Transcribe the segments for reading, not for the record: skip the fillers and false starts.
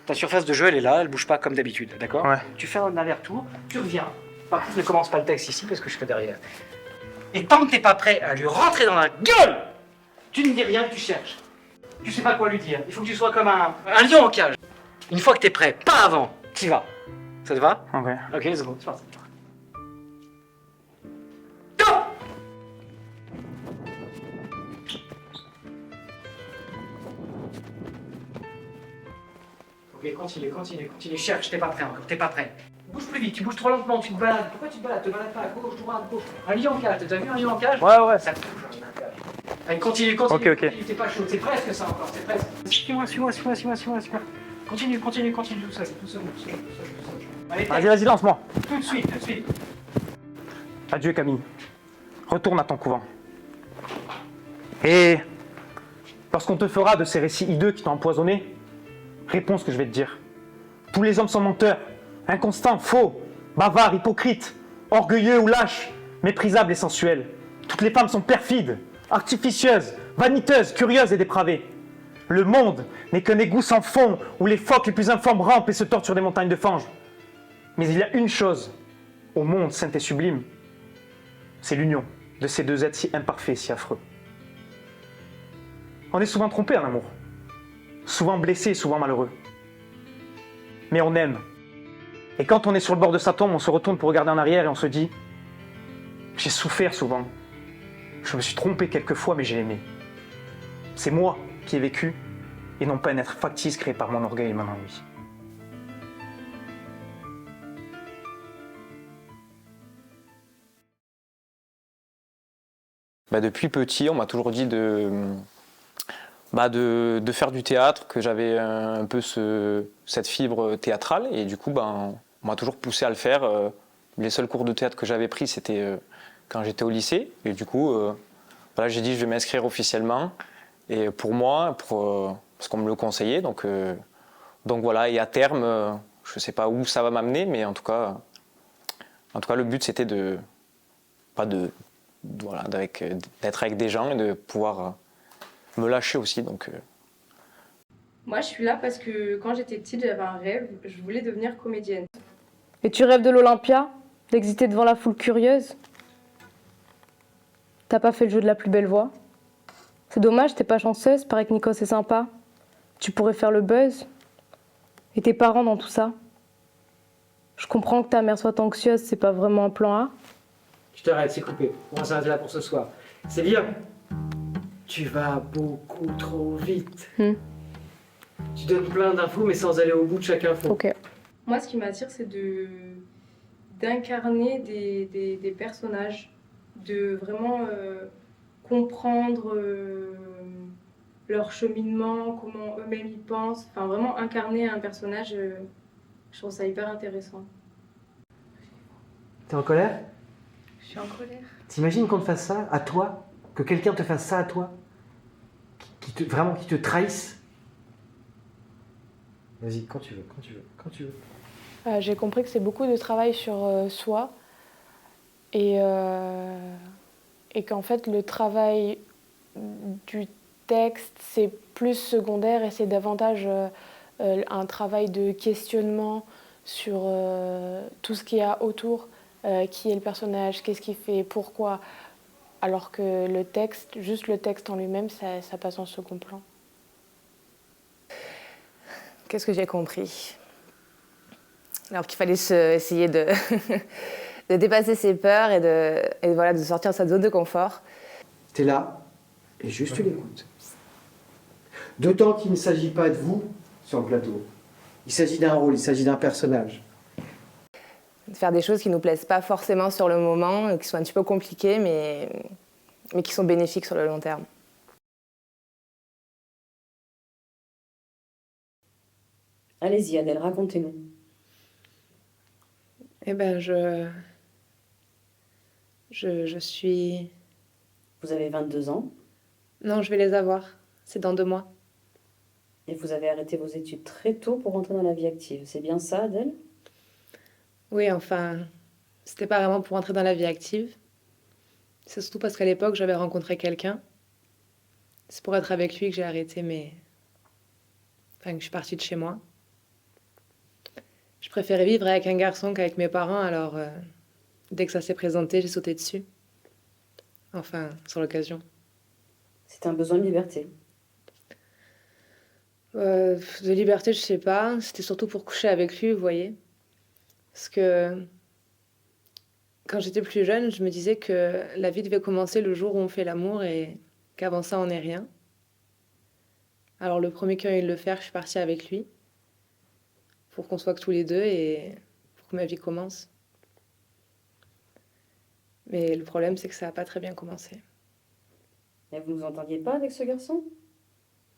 Ta surface de jeu, elle est là, elle bouge pas comme d'habitude, d'accord? Ouais. Tu fais un aller-retour, tu reviens. Par contre, ne commence pas le texte ici parce que je serai derrière. Et tant que t'es pas prêt à lui rentrer dans la gueule, tu ne dis rien, tu cherches. Tu sais pas quoi lui dire. Il faut que tu sois comme un lion en cage. Une fois que t'es prêt, pas avant, t'y vas. Ça te va? Ok. Ok, let's go, c'est parti. Go! Ok, continue, cherche, t'es pas prêt encore, t'es pas prêt. Bouge plus vite, tu bouges trop lentement, tu te balades. Pourquoi tu te balades? Te balades pas à gauche, droite, gauche. Un lion en cage, t'as déjà vu un lion en cage? Ouais. Ça bouge, un cage. Allez, continue, Ok. t'es pas chaud, c'est presque ça encore, c'est presque. Suis-moi. Continue, tout seul. Allez, Vas-y, lance-moi. tout de suite. Adieu Camille. Retourne à ton couvent. Et lorsqu'on te fera de ces récits hideux qui t'ont empoisonné, réponds ce que je vais te dire. Tous les hommes sont menteurs, inconstants, faux, bavards, hypocrites, orgueilleux ou lâches, méprisables et sensuels. Toutes les femmes sont perfides, artificieuses, vaniteuses, curieuses et dépravées. Le monde n'est qu'un égout sans fond où les phoques les plus informes rampent et se tordent sur des montagnes de fange. Mais il y a une chose au monde saint et sublime, c'est l'union de ces deux êtres si imparfaits et si affreux. On est souvent trompé en amour, souvent blessé et souvent malheureux. Mais on aime. Et quand on est sur le bord de sa tombe, on se retourne pour regarder en arrière et on se dit « J'ai souffert souvent. Je me suis trompé quelquefois, mais j'ai aimé. C'est moi qui ai vécu et non pas un être factice créé par mon orgueil et mon ennui. » Depuis petit, on m'a toujours dit de faire du théâtre, que j'avais un peu cette fibre théâtrale. Et du coup, on m'a toujours poussé à le faire. Les seuls cours de théâtre que j'avais pris, c'était quand j'étais au lycée. Et du coup, j'ai dit je vais m'inscrire officiellement. Et pour moi, parce qu'on me le conseillait. Donc voilà, et à terme, je ne sais pas où ça va m'amener, mais en tout cas, le but c'était d'être avec des gens et de pouvoir me lâcher aussi. Moi, je suis là parce que quand j'étais petite, j'avais un rêve, je voulais devenir comédienne. Et tu rêves de l'Olympia? D'exister devant la foule curieuse? T'as pas fait le jeu de la plus belle voix? C'est dommage, t'es pas chanceuse, paraît que Nico c'est sympa. Tu pourrais faire le buzz. Et tes parents dans tout ça? Je comprends que ta mère soit anxieuse, c'est pas vraiment un plan A. Je t'arrête, c'est coupé. On va s'arrêter là pour ce soir. C'est bien. Tu vas beaucoup trop vite. Tu donnes plein d'infos, mais sans aller au bout de chaque info. Ok. Moi, ce qui m'attire, c'est d'incarner des personnages, de vraiment comprendre leur cheminement, comment eux-mêmes y pensent. Enfin, vraiment incarner un personnage, je trouve ça hyper intéressant. T'es en colère? Je suis en colère. T'imagines qu'on te fasse ça à toi? Que quelqu'un te fasse ça à toi? Vraiment, qui te trahisse? Vas-y, quand tu veux. J'ai compris que c'est beaucoup de travail sur soi et qu'en fait le travail du texte c'est plus secondaire et c'est davantage un travail de questionnement sur tout ce qu'il y a autour, qui est le personnage, qu'est-ce qu'il fait, pourquoi, alors que le texte, juste le texte en lui-même, ça passe en second plan. Qu'est-ce que j'ai compris? Alors qu'il fallait essayer de, de dépasser ses peurs et de sortir de sa zone de confort. T'es là, et juste tu l'écoutes. D'autant qu'il ne s'agit pas de vous sur le plateau. Il s'agit d'un rôle, il s'agit d'un personnage. De faire des choses qui ne nous plaisent pas forcément sur le moment, qui sont un petit peu compliquées, mais qui sont bénéfiques sur le long terme. Allez-y Adèle, racontez-nous. Eh ben, je suis... Vous avez 22 ans Non, je vais les avoir. C'est dans 2 mois. et vous avez arrêté vos études très tôt pour rentrer dans la vie active. C'est bien ça, Adèle? Oui, enfin, c'était pas vraiment pour entrer dans la vie active. C'est surtout parce qu'à l'époque, j'avais rencontré quelqu'un. C'est pour être avec lui que j'ai arrêté, que je suis partie de chez moi. Je préférais vivre avec un garçon qu'avec mes parents, alors dès que ça s'est présenté, j'ai sauté dessus. Enfin, sur l'occasion. C'est un besoin de liberté. De liberté, je sais pas. C'était surtout pour coucher avec lui, vous voyez. Parce que quand j'étais plus jeune, je me disais que la vie devait commencer le jour où on fait l'amour et qu'avant ça, on n'est rien. Alors le premier qui a eu de le faire, je suis partie avec lui pour qu'on soit que tous les deux et pour que ma vie commence. Mais le problème, c'est que ça n'a pas très bien commencé. Et vous ne vous entendiez pas avec ce garçon?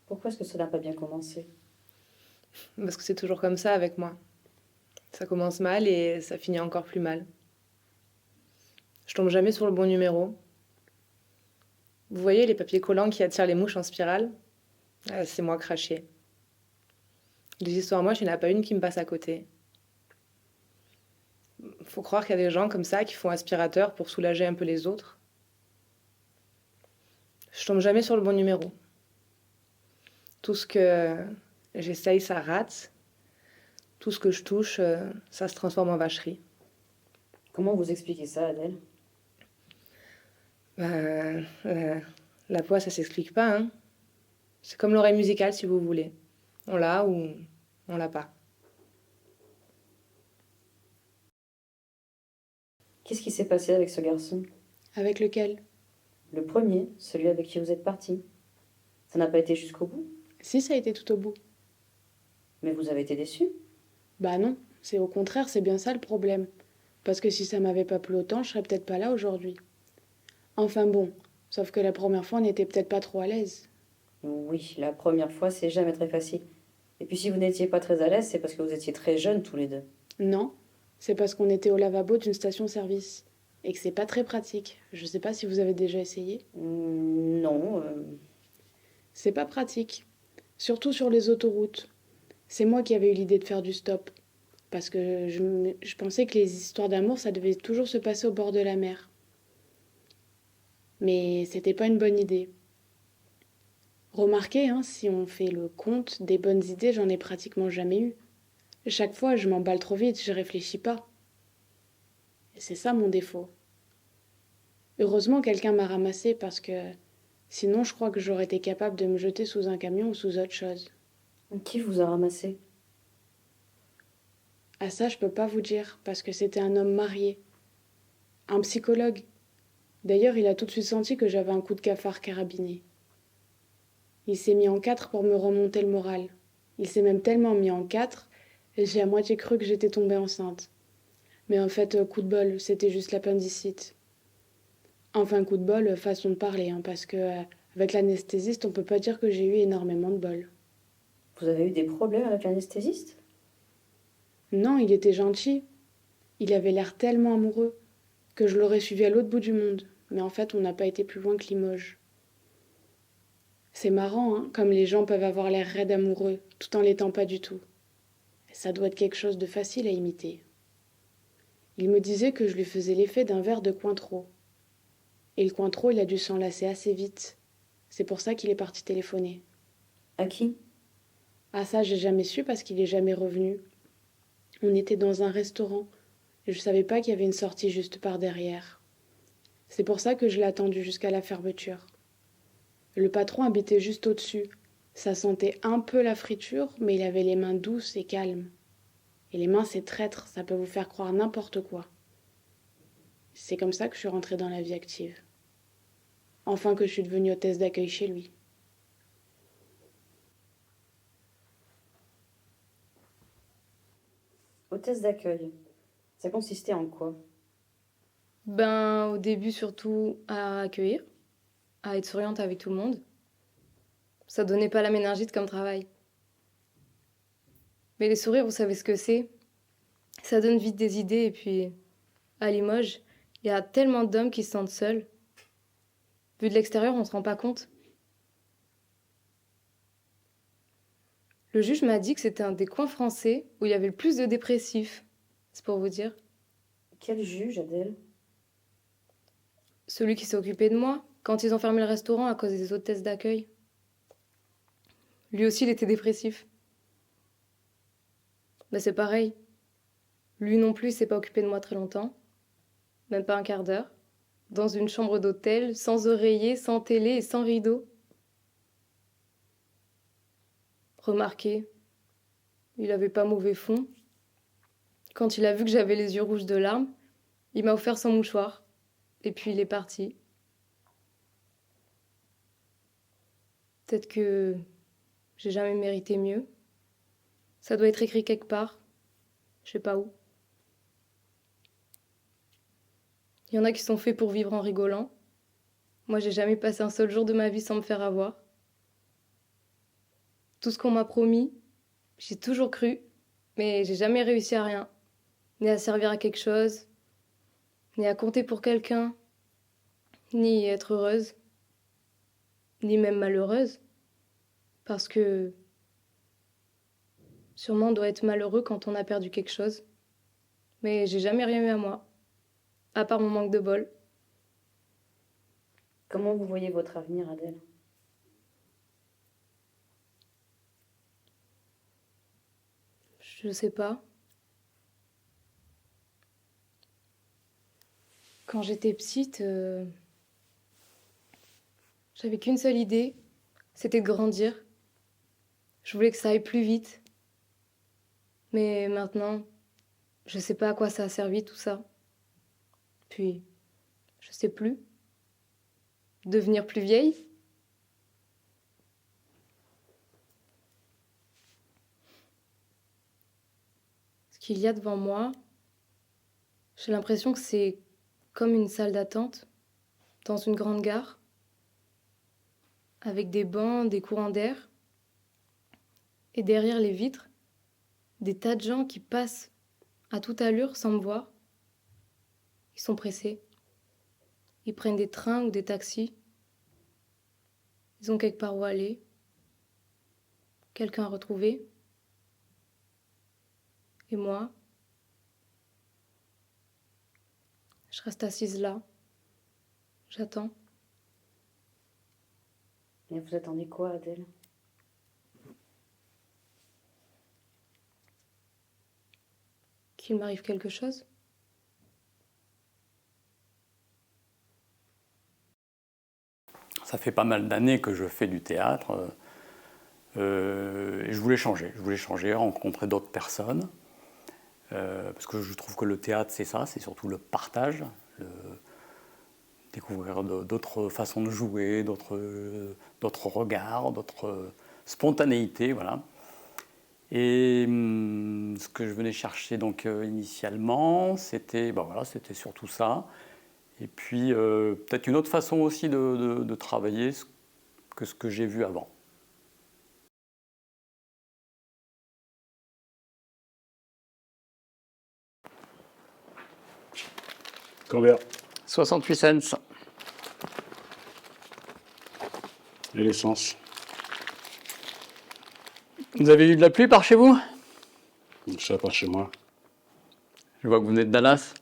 Pourquoi est-ce que ça n'a pas bien commencé? Parce que c'est toujours comme ça avec moi. Ça commence mal et ça finit encore plus mal. Je tombe jamais sur le bon numéro. Vous voyez les papiers collants qui attirent les mouches en spirale? C'est moi craché. Des histoires moches, il n'y en a pas une qui me passe à côté. Faut croire qu'il y a des gens comme ça qui font aspirateur pour soulager un peu les autres. Je tombe jamais sur le bon numéro. Tout ce que j'essaye, ça rate. Tout ce que je touche, ça se transforme en vacherie. Comment vous expliquez ça, Adèle? La voix, ça s'explique pas, hein. C'est comme l'oreille musicale, si vous voulez. On l'a ou on l'a pas. Qu'est-ce qui s'est passé avec ce garçon? Avec lequel? Le premier, celui avec qui vous êtes parti. Ça n'a pas été jusqu'au bout? Si, ça a été tout au bout. Mais vous avez été déçue? Bah non, c'est au contraire, c'est bien ça le problème. Parce que si ça m'avait pas plu autant, je serais peut-être pas là aujourd'hui. Enfin bon, sauf que la première fois, on n'était peut-être pas trop à l'aise. Oui, la première fois, c'est jamais très facile. Et puis si vous n'étiez pas très à l'aise, c'est parce que vous étiez très jeunes tous les deux. Non, c'est parce qu'on était au lavabo d'une station-service. Et que c'est pas très pratique. Je sais pas si vous avez déjà essayé. Non. C'est pas pratique. Surtout sur les autoroutes. C'est moi qui avais eu l'idée de faire du stop. Parce que je pensais que les histoires d'amour, ça devait toujours se passer au bord de la mer. Mais c'était pas une bonne idée. Remarquez, hein, si on fait le compte des bonnes idées, j'en ai pratiquement jamais eu. Chaque fois, je m'emballe trop vite, je réfléchis pas. Et c'est ça mon défaut. Heureusement, quelqu'un m'a ramassé parce que sinon, je crois que j'aurais été capable de me jeter sous un camion ou sous autre chose. Qui vous a ramassé? Ah ça, je peux pas vous dire, parce que c'était un homme marié. Un psychologue. D'ailleurs, il a tout de suite senti que j'avais un coup de cafard carabiné. Il s'est mis en quatre pour me remonter le moral. Il s'est même tellement mis en quatre, et j'ai à moitié cru que j'étais tombée enceinte. Mais en fait, coup de bol, c'était juste l'appendicite. Enfin, coup de bol, façon de parler, hein, parce que avec l'anesthésiste, on peut pas dire que j'ai eu énormément de bol. Vous avez eu des problèmes avec l'anesthésiste? Non, il était gentil. Il avait l'air tellement amoureux que je l'aurais suivi à l'autre bout du monde. Mais en fait, on n'a pas été plus loin que Limoges. C'est marrant, hein, comme les gens peuvent avoir l'air raides amoureux, tout en l'étant pas du tout. Ça doit être quelque chose de facile à imiter. Il me disait que je lui faisais l'effet d'un verre de Cointreau. Et le Cointreau, il a dû s'en lasser assez vite. C'est pour ça qu'il est parti téléphoner. À qui? Ah ça, j'ai jamais su parce qu'il est jamais revenu. On était dans un restaurant et je savais pas qu'il y avait une sortie juste par derrière. C'est pour ça que je l'ai attendu jusqu'à la fermeture. Le patron habitait juste au-dessus. Ça sentait un peu la friture, mais il avait les mains douces et calmes. Et les mains, c'est traître, ça peut vous faire croire n'importe quoi. C'est comme ça que je suis rentrée dans la vie active. Enfin que je suis devenue hôtesse d'accueil chez lui. Hôtesse d'accueil. Ça consistait en quoi? Ben, au début, surtout à accueillir, à être souriante avec tout le monde. Ça donnait pas la méningite comme travail. Mais les sourires, vous savez ce que c'est? Ça donne vite des idées. Et puis, à Limoges, il y a tellement d'hommes qui se sentent seuls. Vu de l'extérieur, on se rend pas compte. Le juge m'a dit que c'était un des coins français où il y avait le plus de dépressifs. C'est pour vous dire. Quel juge, Adèle? Celui qui s'est occupé de moi quand ils ont fermé le restaurant à cause des hôtesses d'accueil. Lui aussi, il était dépressif. Ben, c'est pareil. Lui non plus s'est pas occupé de moi très longtemps, même pas un quart d'heure, dans une chambre d'hôtel, sans oreiller, sans télé et sans rideau. Remarquez, il avait pas mauvais fond. Quand il a vu que j'avais les yeux rouges de larmes, il m'a offert son mouchoir, et puis il est parti. Peut-être que j'ai jamais mérité mieux. Ça doit être écrit quelque part, je sais pas où. Il y en a qui sont faits pour vivre en rigolant. Moi, j'ai jamais passé un seul jour de ma vie sans me faire avoir. Tout ce qu'on m'a promis, j'ai toujours cru, mais j'ai jamais réussi à rien. Ni à servir à quelque chose, ni à compter pour quelqu'un, ni être heureuse, ni même malheureuse. Parce que sûrement on doit être malheureux quand on a perdu quelque chose. Mais j'ai jamais rien eu à moi, à part mon manque de bol. Comment vous voyez votre avenir, Adèle? Je sais pas. Quand j'étais petite, j'avais qu'une seule idée, c'était de grandir. Je voulais que ça aille plus vite. Mais maintenant, je sais pas à quoi ça a servi tout ça. Puis, je sais plus. Devenir plus vieille? Ce qu'il y a devant moi, j'ai l'impression que c'est comme une salle d'attente dans une grande gare, avec des bancs, des courants d'air, et derrière les vitres, des tas de gens qui passent à toute allure sans me voir. Ils sont pressés. Ils prennent des trains ou des taxis. Ils ont quelque part où aller. Quelqu'un à retrouver. Et moi, je reste assise là. J'attends. Et vous attendez quoi, Adèle? Qu'il m'arrive quelque chose. Ça fait pas mal d'années que je fais du théâtre et je voulais changer. Je voulais changer, rencontrer d'autres personnes. Parce que je trouve que le théâtre, c'est ça, c'est surtout le partage, découvrir d'autres façons de jouer, d'autres regards, d'autres spontanéités, voilà. Et ce que je venais chercher donc initialement, c'était voilà, c'était surtout ça. Et puis peut-être une autre façon aussi de travailler que ce que j'ai vu avant. Combien? 68 cents. Et l'essence? Vous avez eu de la pluie par chez vous? Ça, pas chez moi. Je vois que vous venez de Dallas.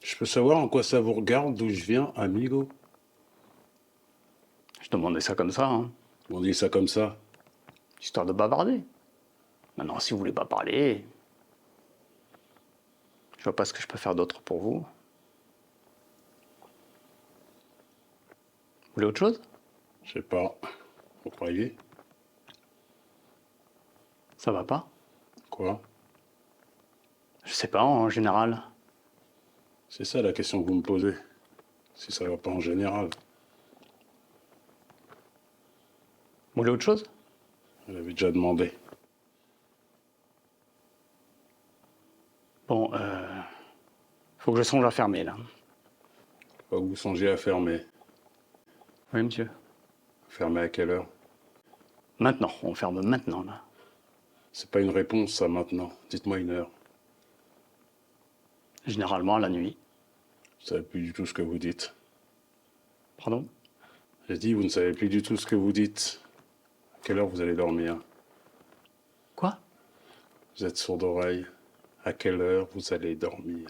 Je peux savoir en quoi ça vous regarde d'où je viens, amigo? Je demandais ça comme ça, hein, On dit ça comme ça. histoire de bavarder. Maintenant, si vous voulez pas parler, je vois pas ce que je peux faire d'autre pour vous. Vous voulez autre chose? Je sais pas. Vous croyez? Ça va pas? Quoi? Je sais pas, en général. C'est ça la question que vous me posez. Si ça va pas en général. Vous voulez autre chose? Elle avait déjà demandé. Bon, faut que je songe à fermer, là. Faut que vous songiez à fermer. Oui, monsieur. Fermer à quelle heure? Maintenant, on ferme maintenant, là. C'est pas une réponse, ça, maintenant. Dites-moi une heure. Généralement, la nuit. Vous savez plus du tout ce que vous dites. Pardon? J'ai dit, vous ne savez plus du tout ce que vous dites. À quelle heure vous allez dormir? Quoi? Vous êtes sourd d'oreille. À quelle heure vous allez dormir?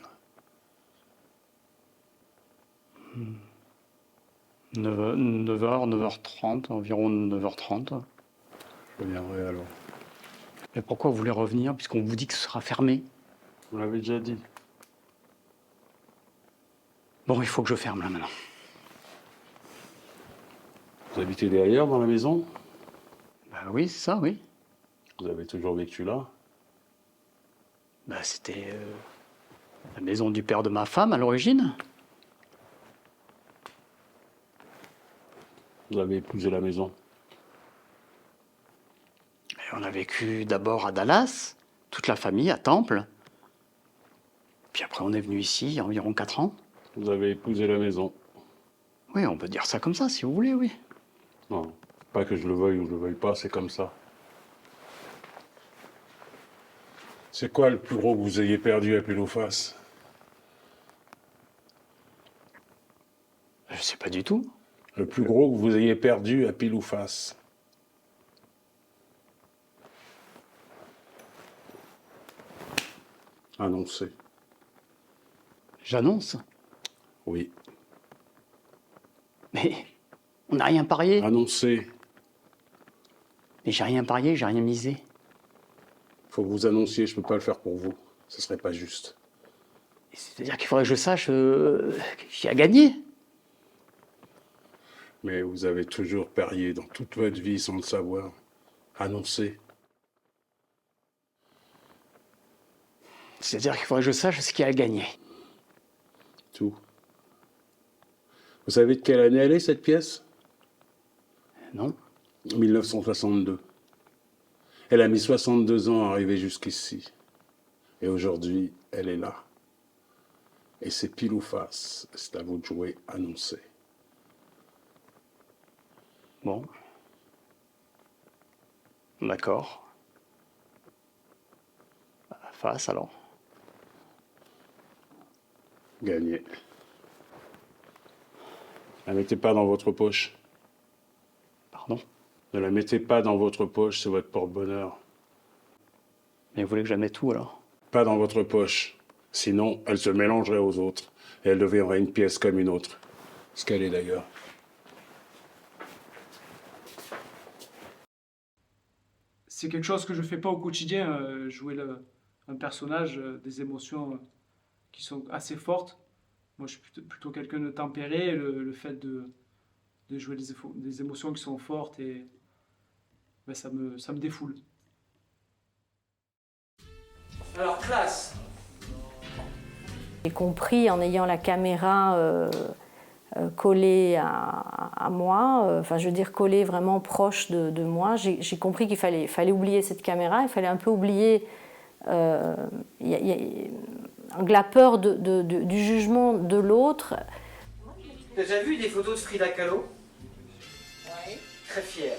9h, 9h30, environ 9h30. Je reviendrai alors. Mais pourquoi vous voulez revenir puisqu'on vous dit que ce sera fermé? Vous l'avez déjà dit. Bon, il faut que je ferme là maintenant. Vous habitez derrière dans la maison? Bah oui, c'est ça, oui. Vous avez toujours vécu là? Bah, c'était la maison du père de ma femme à l'origine. Vous avez épousé la maison? Et on a vécu d'abord à Dallas, toute la famille à Temple. Puis après, on est venu ici il y a environ 4 ans. Vous avez épousé la maison? Oui, on peut dire ça comme ça, si vous voulez, oui. Non, pas que je le veuille ou je le veuille pas, c'est comme ça. C'est quoi le plus gros que vous ayez perdu à pile ou face? Je sais pas du tout. Le plus gros que vous ayez perdu à pile ou face? Annoncez. J'annonce. Oui. Mais on n'a rien parié. Annoncez. Mais j'ai rien parié, j'ai rien misé. Faut que vous annonciez, je peux pas le faire pour vous. Ce serait pas juste. C'est-à-dire qu'il faudrait que je sache qui a gagné. Mais vous avez toujours parié dans toute votre vie sans le savoir. Annoncez. C'est-à-dire qu'il faudrait que je sache ce qui a gagné. Tout. Vous savez de quelle année elle est, cette pièce? Non? 1962. Elle a mis 62 ans à arriver jusqu'ici. Et aujourd'hui, elle est là. Et c'est pile ou face. C'est à vous de jouer, annoncez. Bon. D'accord. Face alors. Gagné. Ne la mettez pas dans votre poche. Pardon? Ne la mettez pas dans votre poche, c'est votre porte-bonheur. Mais vous voulez que je la mette où alors? Pas dans votre poche. Sinon, elle se mélangerait aux autres. Et elle deviendrait une pièce comme une autre. Ce qu'elle est d'ailleurs. C'est quelque chose que je fais pas au quotidien, jouer un personnage, des émotions qui sont assez fortes. Moi, je suis plutôt quelqu'un de tempéré. Le fait de jouer des émotions qui sont fortes, et ben, ça me défoule. Alors, classe. J'ai compris en ayant la caméra collée à moi, enfin je veux dire collée vraiment proche de moi, j'ai compris qu'il fallait oublier cette caméra, il fallait un peu oublier la peur du jugement de l'autre. T'as déjà vu des photos de Frida Kahlo? Oui. Très fière.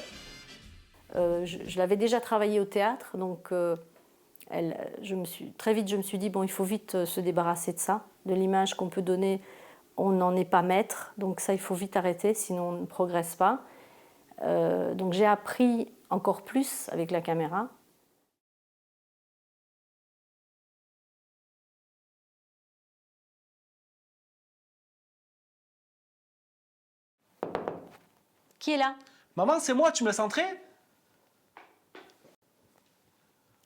Je l'avais déjà travaillé au théâtre, donc très vite je me suis dit, bon, il faut vite se débarrasser de ça, de l'image qu'on peut donner, on n'en est pas maître, donc ça il faut vite arrêter, sinon on ne progresse pas. Donc j'ai appris encore plus avec la caméra. Qui est là? Maman, c'est moi, tu me laisses entrer?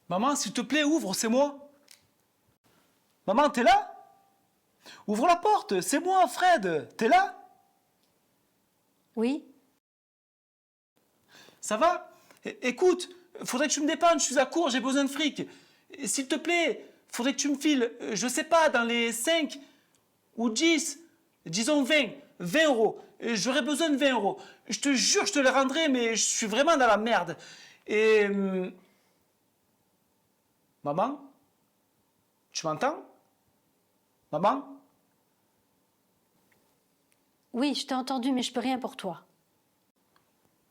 Maman, s'il te plaît, ouvre, c'est moi. Maman, t'es là? Ouvre la porte, c'est moi, Fred. T'es là? Oui. Ça va? Écoute, faudrait que tu me dépannes, je suis à court, j'ai besoin de fric. S'il te plaît, faudrait que tu me files, je sais pas, dans les 5 ou 10, disons 20 euros. J'aurais besoin de 20 euros. Je te jure, je te les rendrai, mais je suis vraiment dans la merde. Et... Maman? Tu m'entends? Maman? Oui, je t'ai entendu, mais je peux rien pour toi.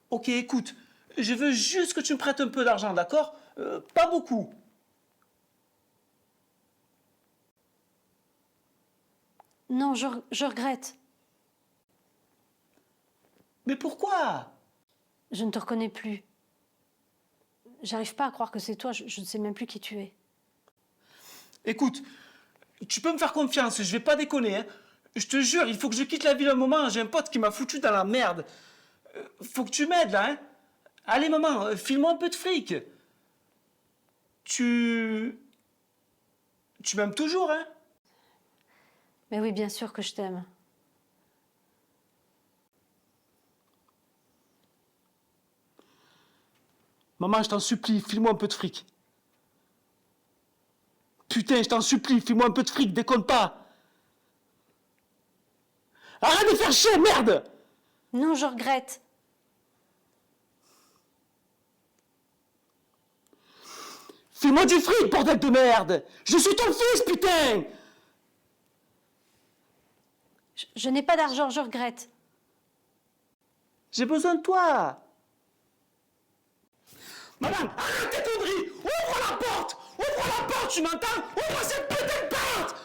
Ok, écoute, je veux juste que tu me prêtes un peu d'argent, d'accord? Pas beaucoup. Non, je regrette. Mais pourquoi? Je ne te reconnais plus. J'arrive pas à croire que c'est toi, je ne sais même plus qui tu es. Écoute, tu peux me faire confiance, je vais pas déconner, hein. Je te jure, il faut que je quitte la ville un moment, j'ai un pote qui m'a foutu dans la merde. Faut que tu m'aides là, hein. Allez maman, file-moi un peu de fric. Tu m'aimes toujours, hein? Mais oui, bien sûr que je t'aime. Maman, je t'en supplie, file-moi un peu de fric. Putain, je t'en supplie, file-moi un peu de fric, déconne pas. Arrête de faire chier, merde! Non, je regrette. File-moi du fric, bordel de merde! Je suis ton fils, putain! Je n'ai pas d'argent, je regrette. J'ai besoin de toi! Madame, arrête tes conneries! Ouvre la porte! Ouvre la porte, tu m'entends? Ouvre cette putain de porte!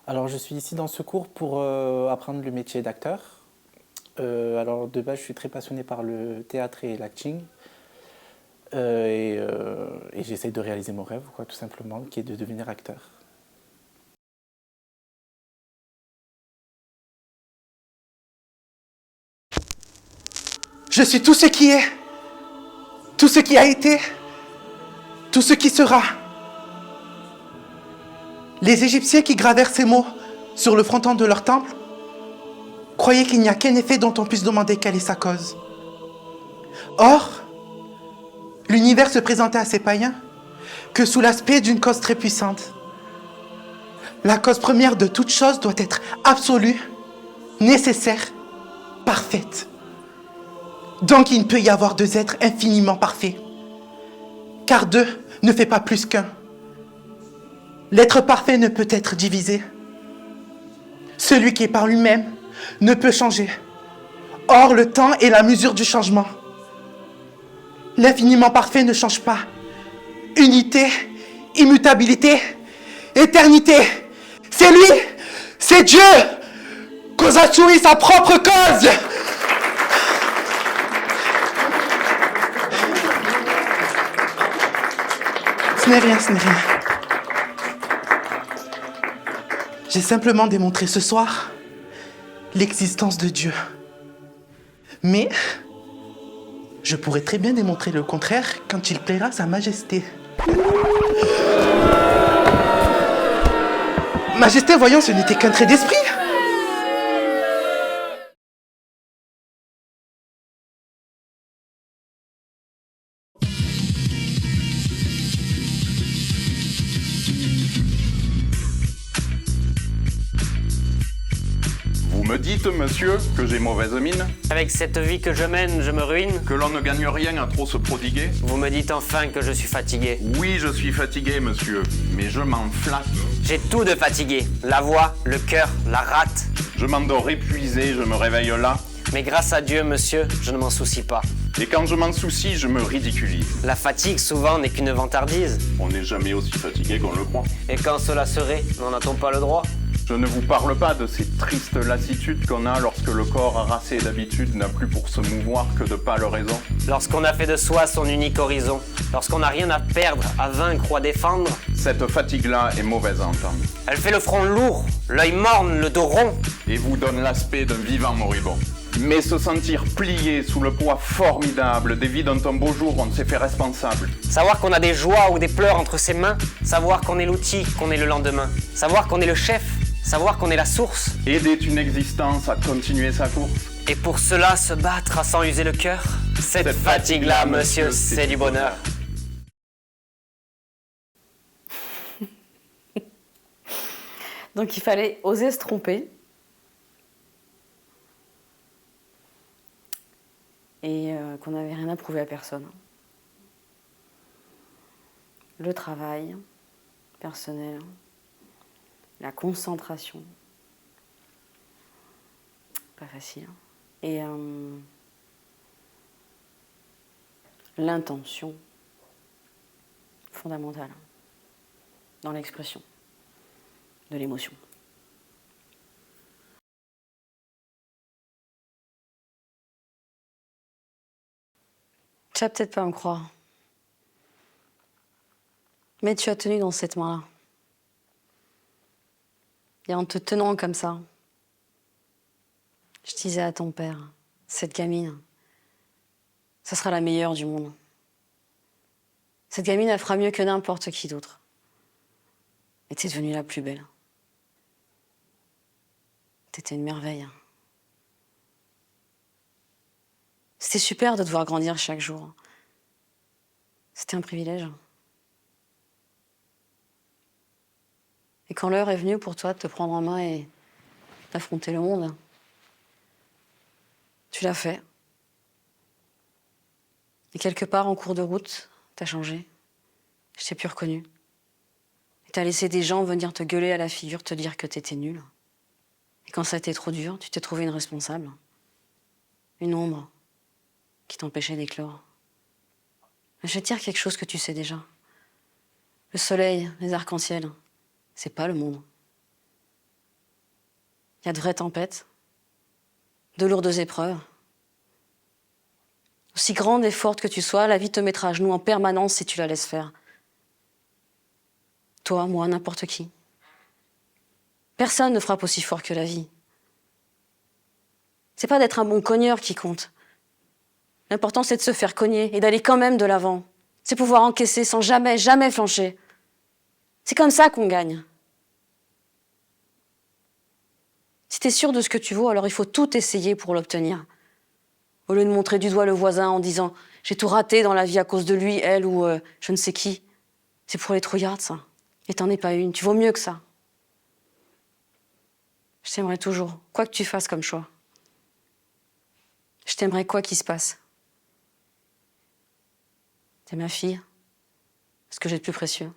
Alors, je suis ici dans ce cours pour apprendre le métier d'acteur. Alors, de base, je suis très passionné par le théâtre et l'acting. Et j'essaye de réaliser mon rêve, quoi, tout simplement, qui est de devenir acteur. Je suis tout ce qui est, tout ce qui a été, tout ce qui sera. Les Égyptiens qui gravèrent ces mots sur le fronton de leur temple croyaient qu'il n'y a qu'un effet dont on puisse demander quelle est sa cause. Or, l'univers se présentait à ces païens que sous l'aspect d'une cause très puissante. La cause première de toute chose doit être absolue, nécessaire, parfaite. Donc il ne peut y avoir deux êtres infiniment parfaits, car deux ne fait pas plus qu'un. L'être parfait ne peut être divisé. Celui qui est par lui-même ne peut changer. Or, le temps est la mesure du changement. L'infiniment parfait ne change pas. Unité, immutabilité, éternité. C'est lui, c'est Dieu, cause a souris sa propre cause. Ce n'est rien, ce n'est rien. J'ai simplement démontré ce soir l'existence de Dieu. Mais je pourrais très bien démontrer le contraire quand il plaira à Sa Majesté. Majesté, voyons, ce n'était qu'un trait d'esprit. Vous me dites, monsieur, que j'ai mauvaise mine? Avec cette vie que je mène, je me ruine. Que l'on ne gagne rien à trop se prodiguer? Vous me dites enfin que je suis fatigué. Oui, je suis fatigué, monsieur, mais je m'en flatte. J'ai tout de fatigué. La voix, le cœur, la rate. Je m'endors épuisé, je me réveille là. Mais grâce à Dieu, monsieur, je ne m'en soucie pas. Et quand je m'en soucie, je me ridiculise. La fatigue, souvent, n'est qu'une vantardise. On n'est jamais aussi fatigué qu'on le croit. Et quand cela serait, n'en a-t-on pas le droit? Je ne vous parle pas de ces tristes lassitudes qu'on a lorsque le corps harassé d'habitude n'a plus pour se mouvoir que de pâles raisons. Lorsqu'on a fait de soi son unique horizon. Lorsqu'on n'a rien à perdre, à vaincre ou à défendre. Cette fatigue-là est mauvaise à entendre. Elle fait le front lourd, l'œil morne, le dos rond. Et vous donne l'aspect d'un vivant moribond. Mais se sentir plié sous le poids formidable des vies dont un beau jour on s'est fait responsable. Savoir qu'on a des joies ou des pleurs entre ses mains. Savoir qu'on est l'outil, qu'on est le lendemain. Savoir qu'on est le chef. Savoir qu'on est la source. Aider une existence à continuer sa course. Et pour cela, se battre à s'en user le cœur. Cette fatigue-là, monsieur, c'est du bonheur. Donc il fallait oser se tromper. Et qu'on n'avait rien à prouver à personne. Le travail personnel, la concentration, pas facile. Et l'intention fondamentale dans l'expression de l'émotion. Tu vas peut-être pas me croire, mais tu as tenu dans cette main-là. Et en te tenant comme ça, je disais à ton père Cette gamine, ça sera la meilleure du monde. Cette gamine, elle fera mieux que n'importe qui d'autre. Et t'es devenue la plus belle. T'étais une merveille. C'était super de te voir grandir chaque jour. C'était un privilège. Et quand l'heure est venue pour toi de te prendre en main et d'affronter le monde, tu l'as fait. Et quelque part, en cours de route, t'as changé. Je t'ai plus reconnue. Et t'as laissé des gens venir te gueuler à la figure, te dire que t'étais nulle. Et quand ça a été trop dur, tu t'es trouvé une responsable. Une ombre qui t'empêchait d'éclore. Je vais te dire quelque chose que tu sais déjà. Le soleil, les arcs-en-ciel, c'est pas le monde. Il y a de vraies tempêtes, de lourdes épreuves. Aussi grande et forte que tu sois, la vie te mettra à genoux en permanence si tu la laisses faire. Toi, moi, n'importe qui. Personne ne frappe aussi fort que la vie. C'est pas d'être un bon cogneur qui compte. L'important, c'est de se faire cogner et d'aller quand même de l'avant. C'est pouvoir encaisser sans jamais, jamais flancher. C'est comme ça qu'on gagne. Si t'es sûr de ce que tu vaux, alors il faut tout essayer pour l'obtenir. Au lieu de montrer du doigt le voisin en disant « j'ai tout raté dans la vie à cause de lui, elle ou je ne sais qui ». C'est pour les trouillardes, ça. Et t'en es pas une. Tu vaux mieux que ça. Je t'aimerai toujours, quoi que tu fasses comme choix. Je t'aimerai quoi qu'il se passe. T'es ma fille, ce que j'ai de plus précieux.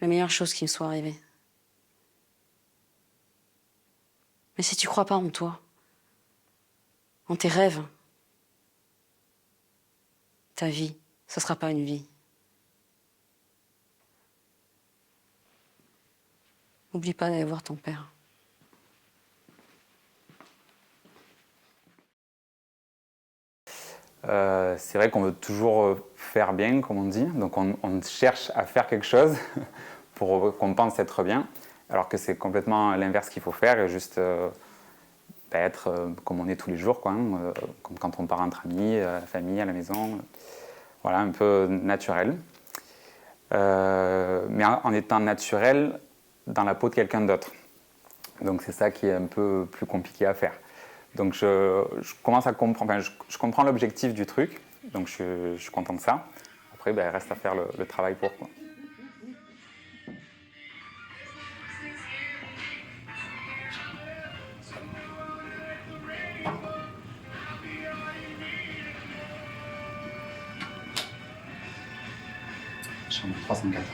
La meilleure chose qui me soit arrivée. Mais si tu crois pas en toi, en tes rêves, ta vie, ce sera pas une vie. N'oublie pas d'aller voir ton père. C'est vrai qu'on veut toujours faire bien, comme on dit, donc on cherche à faire quelque chose pour qu'on pense être bien, alors que c'est complètement l'inverse qu'il faut faire, et juste être comme on est tous les jours, quoi, hein, comme quand on part entre amis, à la famille, à la maison, voilà, un peu naturel. Mais en étant naturel dans la peau de quelqu'un d'autre. Donc c'est ça qui est un peu plus compliqué à faire. Donc je commence à comprendre, enfin, je comprends l'objectif du truc, donc je suis content de ça. Après, il reste à faire le travail pour, quoi. Chambre 314.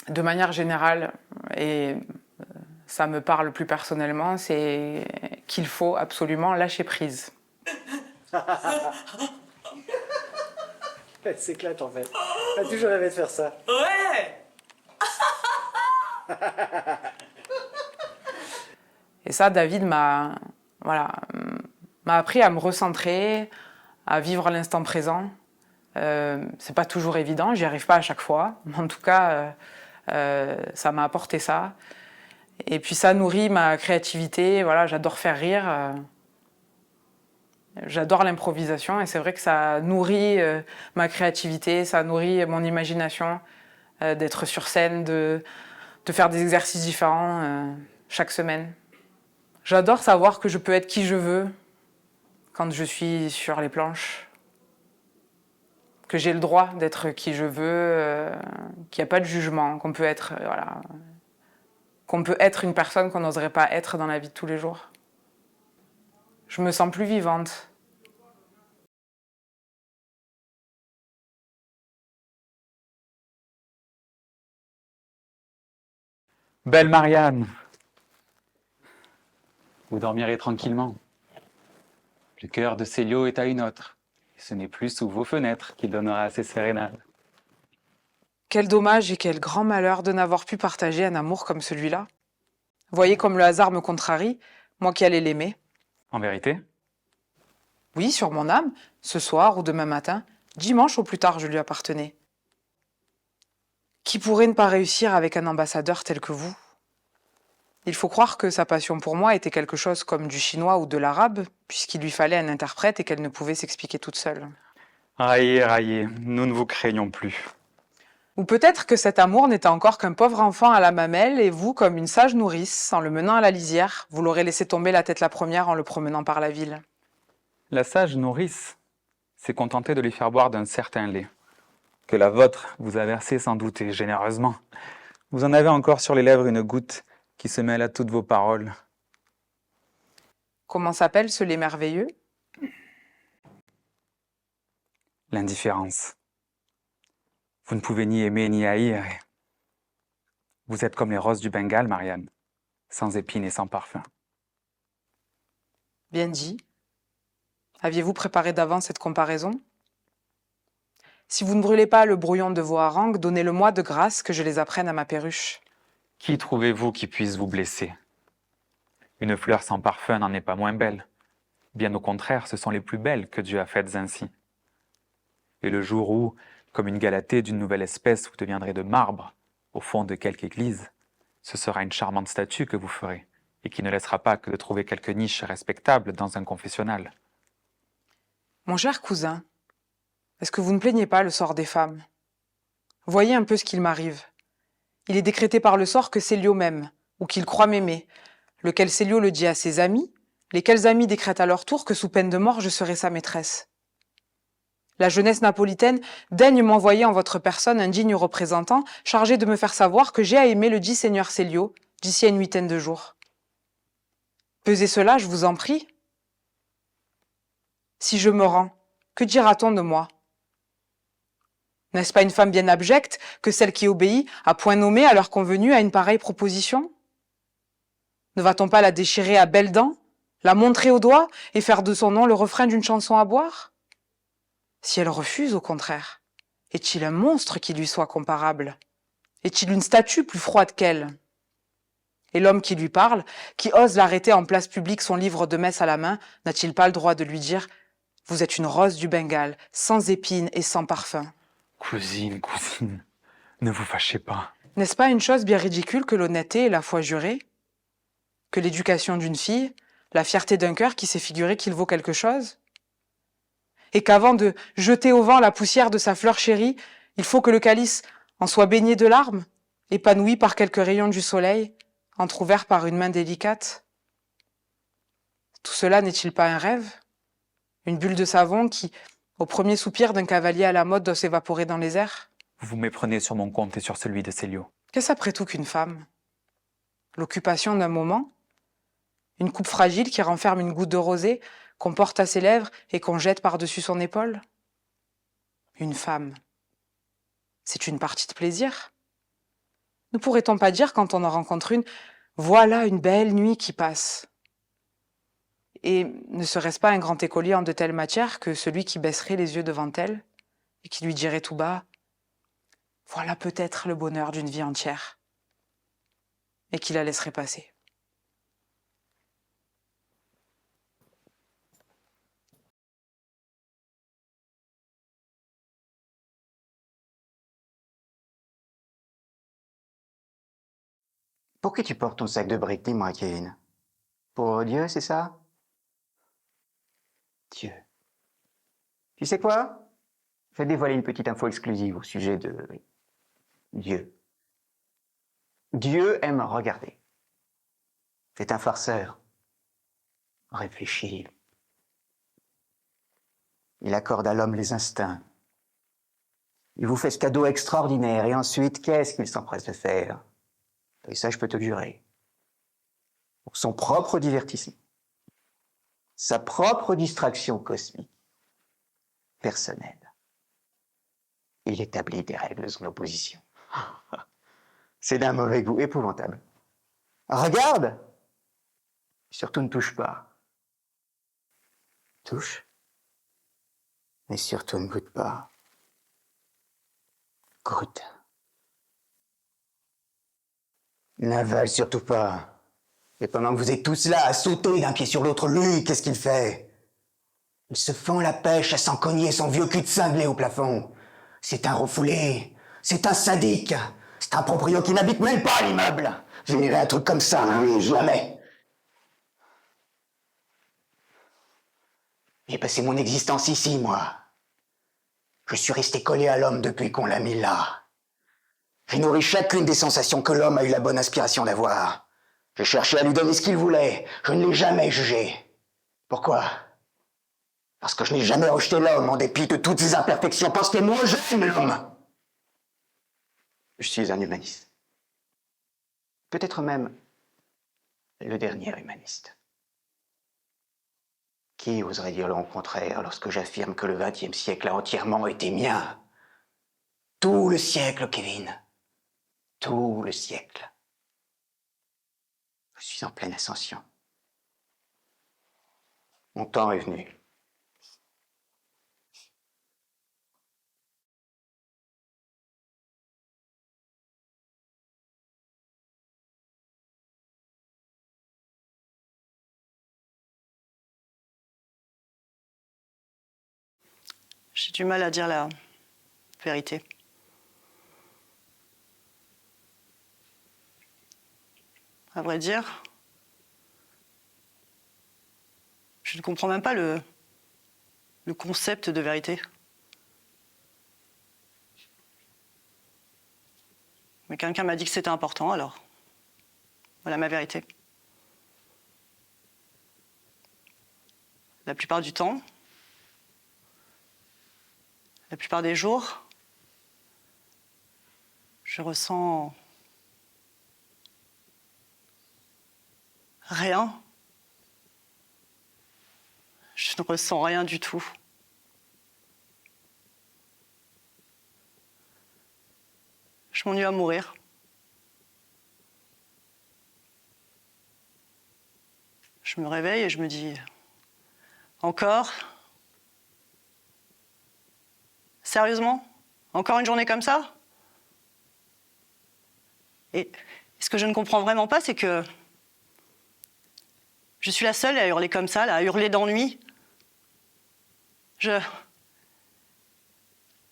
De manière générale, et ça me parle plus personnellement, c'est qu'il faut absolument lâcher prise. Elle s'éclate en fait. Elle a toujours rêvé de faire ça. Ouais. Et ça, David m'a appris à me recentrer, à vivre l'instant présent. C'est pas toujours évident, j'y arrive pas à chaque fois, mais en tout cas, ça m'a apporté ça. Et puis ça nourrit ma créativité, voilà, j'adore faire rire, j'adore l'improvisation, et c'est vrai que ça nourrit ma créativité, ça nourrit mon imagination, d'être sur scène, de faire des exercices différents chaque semaine. J'adore savoir que je peux être qui je veux quand je suis sur les planches, que j'ai le droit d'être qui je veux, qu'il n'y a pas de jugement, qu'on peut être, voilà, qu'on peut être une personne qu'on n'oserait pas être dans la vie de tous les jours. Je me sens plus vivante. Belle Marianne, vous dormirez tranquillement. Le cœur de Célio est à une autre. Et ce n'est plus sous vos fenêtres qu'il donnera ses sérénades. Quel dommage et quel grand malheur de n'avoir pu partager un amour comme celui-là. Voyez comme le hasard me contrarie, moi qui allais l'aimer. En vérité? Oui, sur mon âme, ce soir ou demain matin, dimanche au plus tard, je lui appartenais. Qui pourrait ne pas réussir avec un ambassadeur tel que vous? Il faut croire que sa passion pour moi était quelque chose comme du chinois ou de l'arabe, puisqu'il lui fallait un interprète et qu'elle ne pouvait s'expliquer toute seule. Raillez, nous ne vous craignons plus. Ou peut-être que cet amour n'était encore qu'un pauvre enfant à la mamelle, et vous, comme une sage nourrice, en le menant à la lisière, vous l'aurez laissé tomber la tête la première en le promenant par la ville. La sage nourrice s'est contentée de lui faire boire d'un certain lait, que la vôtre vous a versé sans doute et généreusement. Vous en avez encore sur les lèvres une goutte qui se mêle à toutes vos paroles. Comment s'appelle ce lait merveilleux? L'indifférence. Vous ne pouvez ni aimer ni haïr. Vous êtes comme les roses du Bengale, Marianne, sans épines et sans parfum. Bien dit. Aviez-vous préparé d'avance cette comparaison? Si vous ne brûlez pas le brouillon de vos harangues, donnez-le-moi de grâce que je les apprenne à ma perruche. Qui trouvez-vous qui puisse vous blesser? Une fleur sans parfum n'en est pas moins belle. Bien au contraire, ce sont les plus belles que Dieu a faites ainsi. Et le jour où, comme une Galatée d'une nouvelle espèce, vous deviendrez de marbre au fond de quelque église, ce sera une charmante statue que vous ferez, et qui ne laissera pas que de trouver quelque niche respectable dans un confessionnal. Mon cher cousin, est-ce que vous ne plaignez pas le sort des femmes? Voyez un peu ce qu'il m'arrive. Il est décrété par le sort que Célio m'aime, ou qu'il croit m'aimer, lequel Célio le dit à ses amis, lesquels amis décrètent à leur tour que sous peine de mort je serai sa maîtresse. La jeunesse napolitaine daigne m'envoyer en votre personne un digne représentant chargé de me faire savoir que j'ai à aimer le dit seigneur Célio d'ici à une huitaine de jours. Pesez cela, je vous en prie. Si je me rends, que dira-t-on de moi? N'est-ce pas une femme bien abjecte que celle qui obéit, à point nommé à l'heure convenue, à une pareille proposition? Ne va-t-on pas la déchirer à belles dents, la montrer au doigt et faire de son nom le refrain d'une chanson à boire? Si elle refuse, au contraire, est-il un monstre qui lui soit comparable? Est-il une statue plus froide qu'elle? Et l'homme qui lui parle, qui ose l'arrêter en place publique son livre de messe à la main, n'a-t-il pas le droit de lui dire « Vous êtes une rose du Bengale, sans épines et sans parfum ». Cousine, ne vous fâchez pas. N'est-ce pas une chose bien ridicule que l'honnêteté et la foi jurée? Que l'éducation d'une fille, la fierté d'un cœur qui s'est figuré qu'il vaut quelque chose? Et qu'avant de jeter au vent la poussière de sa fleur chérie, il faut que le calice en soit baigné de larmes, épanoui par quelques rayons du soleil, entrouvert par une main délicate? Tout cela n'est-il pas un rêve? Une bulle de savon qui, au premier soupir d'un cavalier à la mode, doit s'évaporer dans les airs? Vous vous méprenez sur mon compte et sur celui de Célio. Qu'est-ce après tout qu'une femme? L'occupation d'un moment? Une coupe fragile qui renferme une goutte de rosée qu'on porte à ses lèvres et qu'on jette par-dessus son épaule? Une femme, c'est une partie de plaisir? Ne pourrait-on pas dire quand on en rencontre une « Voilà une belle nuit qui passe » ? Et ne serait-ce pas un grand écolier en de telles matières que celui qui baisserait les yeux devant elle et qui lui dirait tout bas « Voilà peut-être le bonheur d'une vie entière » et qui la laisserait passer. Pourquoi tu portes ton sac de briques, dis-moi, Kevin? Pour Dieu, c'est ça? Dieu. Tu sais quoi? Je vais dévoiler une petite info exclusive au sujet de Dieu. Dieu aime regarder. C'est un farceur. Réfléchis. Il accorde à l'homme les instincts. Il vous fait ce cadeau extraordinaire et ensuite, qu'est-ce qu'il s'empresse de faire? Et ça, je peux te le jurer. Pour son propre divertissement. Sa propre distraction cosmique. Personnelle. Il établit des règles en opposition. C'est d'un mauvais goût épouvantable. Regarde! Surtout ne touche pas. Touche. Mais surtout ne goûte pas. Goûte. N'avale surtout pas. Et pendant que vous êtes tous là à sauter d'un pied sur l'autre, lui, qu'est-ce qu'il fait? Il se fend la pêche à s'en cogner son vieux cul de cinglé au plafond. C'est un refoulé. C'est un sadique. C'est un proprio qui n'habite même pas à l'immeuble. Générer un truc comme ça, oui, jamais. J'ai passé mon existence ici, moi. Je suis resté collé à l'homme depuis qu'on l'a mis là. J'ai nourri chacune des sensations que l'homme a eu la bonne inspiration d'avoir. J'ai cherché à lui donner ce qu'il voulait. Je ne l'ai jamais jugé. Pourquoi? Parce que je n'ai jamais rejeté l'homme en dépit de toutes ses imperfections, parce que moi, j'aime l'homme. Je suis un humaniste. Peut-être même le dernier humaniste. Qui oserait dire le contraire lorsque j'affirme que le XXe siècle a entièrement été mien? Tout le siècle, Kevin. Tout le siècle. Je suis en pleine ascension. Mon temps est venu. J'ai du mal à dire la vérité. À vrai dire, je ne comprends même pas le concept de vérité. Mais quelqu'un m'a dit que c'était important, alors voilà ma vérité. La plupart du temps, la plupart des jours, je ressens rien. Je ne ressens rien du tout. Je m'ennuie à mourir. Je me réveille et je me dis, encore? Sérieusement? Encore une journée comme ça? Et ce que je ne comprends vraiment pas, c'est que je suis la seule à hurler comme ça, là, à hurler d'ennui.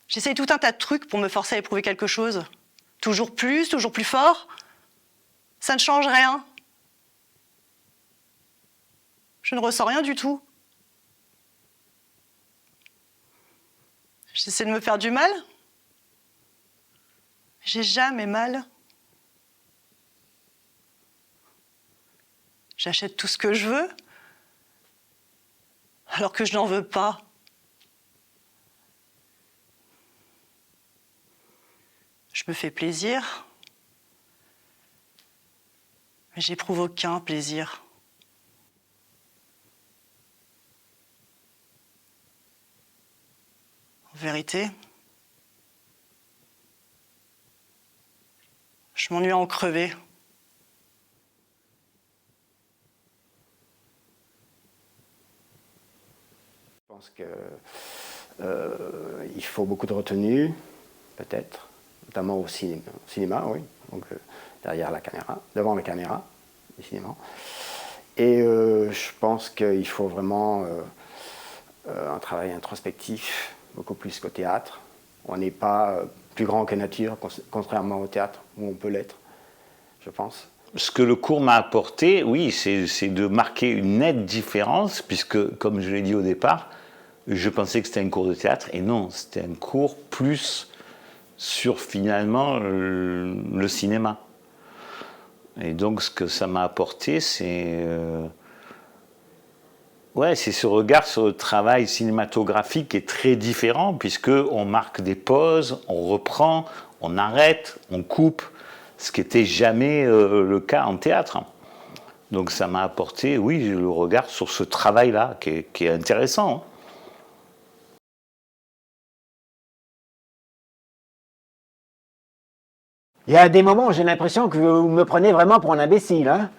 J'essaye tout un tas de trucs pour me forcer à éprouver quelque chose. Toujours plus fort. Ça ne change rien. Je ne ressens rien du tout. J'essaie de me faire du mal. J'ai jamais mal. J'achète tout ce que je veux, alors que je n'en veux pas. Je me fais plaisir, mais j'éprouve aucun plaisir. En vérité, je m'ennuie à en crever. Je pense qu'il faut beaucoup de retenue, peut-être, notamment au cinéma, oui, donc derrière la caméra, devant la caméra, décidément. Et je pense qu'il faut vraiment un travail introspectif, beaucoup plus qu'au théâtre. On n'est pas plus grand que nature, contrairement au théâtre, où on peut l'être, je pense. Ce que le cours m'a apporté, oui, c'est de marquer une nette différence, puisque, comme je l'ai dit au départ, je pensais que c'était un cours de théâtre, et non, c'était un cours plus sur, finalement, le cinéma. Et donc, ce que ça m'a apporté, c'est c'est ce regard sur le travail cinématographique qui est très différent, puisqu'on marque des pauses, on reprend, on arrête, on coupe, ce qui n'était jamais le cas en théâtre. Donc ça m'a apporté, oui, le regard sur ce travail-là, qui est intéressant. Il y a des moments où j'ai l'impression que vous me prenez vraiment pour un imbécile. Hein.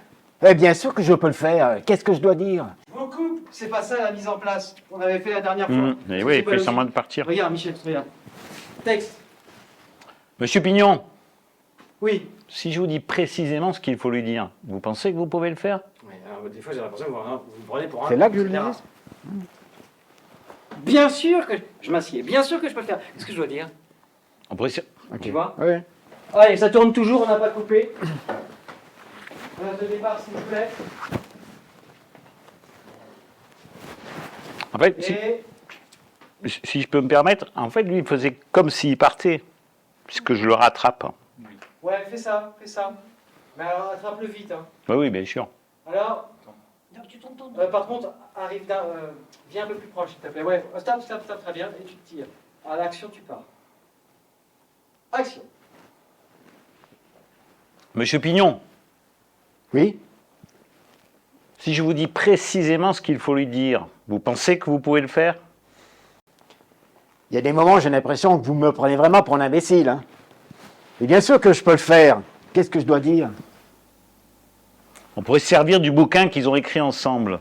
Bien sûr que je peux le faire. Qu'est-ce que je dois dire? Je vous coupe, c'est pas ça la mise en place qu'on avait fait la dernière fois. Et oui, il fait semblant de partir. Regarde, Michel, regarde. Texte. Monsieur Pignon. Oui. Si je vous dis précisément ce qu'il faut lui dire, vous pensez que vous pouvez le faire? Oui, alors, des fois j'ai l'impression que vous me prenez pour un... C'est là que je le dis. Bien sûr que je m'assieds, bien sûr que je peux le faire. Qu'est-ce que je dois dire? Okay. Tu vois? Oui. Allez, ça tourne toujours, on n'a pas coupé. Place de départ, s'il vous plaît. En fait, si je peux me permettre, en fait, lui, il faisait comme s'il partait, puisque je le rattrape. Ouais, fais ça, fais ça. Mais alors, attrape-le vite. Hein. Oui, bien sûr. Alors, par contre, viens un peu plus proche, s'il te plaît. Ouais, stop, très bien, et tu te tires. À l'action, tu pars. Action. Monsieur Pignon. Oui. Si je vous dis précisément ce qu'il faut lui dire, vous pensez que vous pouvez le faire? Il y a des moments, j'ai l'impression que vous me prenez vraiment pour un imbécile. Hein. Et bien sûr que je peux le faire. Qu'est-ce que je dois dire? On pourrait se servir du bouquin qu'ils ont écrit ensemble.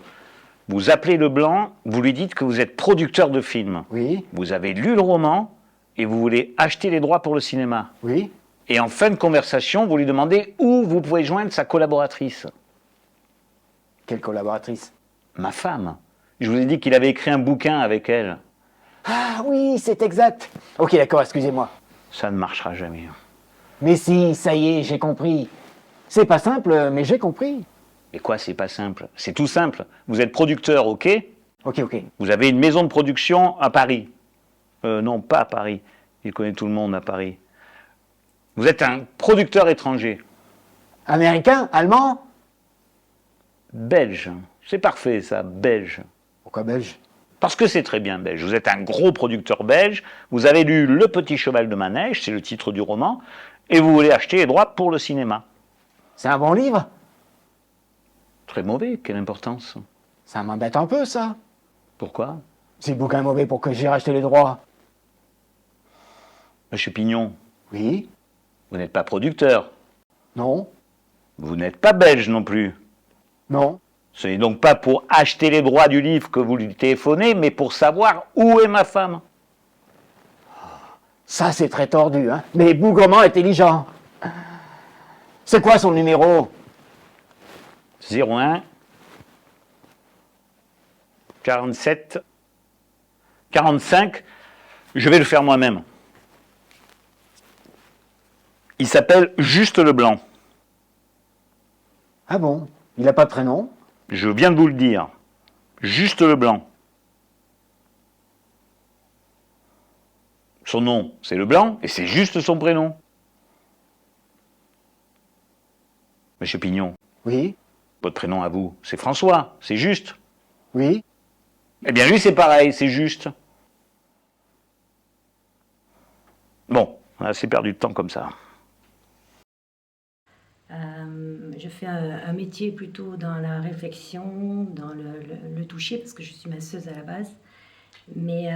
Vous appelez Leblanc, vous lui dites que vous êtes producteur de films. Oui. Vous avez lu le roman et vous voulez acheter les droits pour le cinéma. Oui. Et en fin de conversation, vous lui demandez où vous pouvez joindre sa collaboratrice. Quelle collaboratrice? Ma femme. Je vous ai dit qu'il avait écrit un bouquin avec elle. Ah oui, c'est exact. Ok, d'accord, excusez-moi. Ça ne marchera jamais. Mais si, ça y est, j'ai compris. C'est pas simple, mais j'ai compris. Mais quoi, c'est pas simple? C'est tout simple. Vous êtes producteur, ok? Ok. Vous avez une maison de production à Paris. Non, pas à Paris. Il connaît tout le monde à Paris. Vous êtes un producteur étranger. Américain? Allemand? Belge. C'est parfait, ça, belge. Pourquoi belge? Parce que c'est très bien belge. Vous êtes un gros producteur belge, vous avez lu Le Petit Cheval de Manège, c'est le titre du roman, et vous voulez acheter les droits pour le cinéma. C'est un bon livre? Très mauvais, quelle importance? Ça m'embête un peu, ça. Pourquoi? C'est le bouquin mauvais pour que j'ai racheté les droits. Monsieur Pignon. Oui? Vous n'êtes pas producteur. Non. Vous n'êtes pas belge non plus. Non. Ce n'est donc pas pour acheter les droits du livre que vous lui téléphonez, mais pour savoir où est ma femme. Ça, c'est très tordu, hein. Mais bougrement intelligent. C'est quoi son numéro? 01 47 45. Je vais le faire moi-même. Il s'appelle Juste Leblanc. Ah bon? Il n'a pas de prénom? Je viens de vous le dire. Juste Leblanc. Son nom, c'est Leblanc, et c'est juste son prénom. Monsieur Pignon. Oui? Votre prénom à vous, c'est François, c'est juste. Oui? Eh bien lui, c'est pareil, c'est juste. Bon, on a assez perdu de temps comme ça. Je fais un métier plutôt dans la réflexion, dans le toucher, parce que je suis masseuse à la base. Mais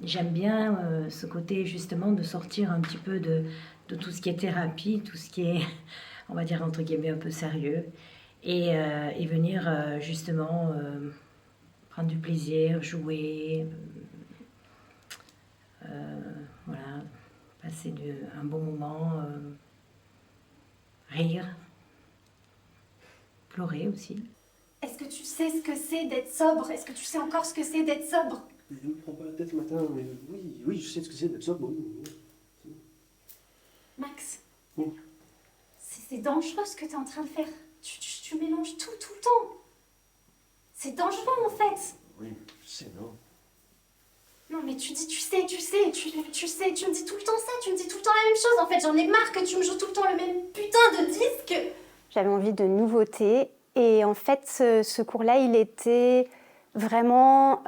j'aime bien ce côté justement de sortir un petit peu de tout ce qui est thérapie, tout ce qui est, on va dire entre guillemets, un peu sérieux, et venir justement prendre du plaisir, jouer, voilà, passer un bon moment, rire, pleurer aussi. Est-ce que tu sais ce que c'est d'être sobre? Est-ce que tu sais encore ce que c'est d'être sobre? Je me prends pas la tête ce matin, mais oui, je sais ce que c'est d'être sobre. Oui. Max, Oui. c'est dangereux ce que tu es en train de faire. Tu mélanges tout le temps. C'est dangereux en fait. Oui, je sais, non. Non mais tu dis tu sais, tu me dis tout le temps ça, tu me dis tout le temps la même chose. En fait, j'en ai marre que tu me joues tout le temps le même putain de disque. J'avais envie de nouveautés et en fait ce cours-là il était vraiment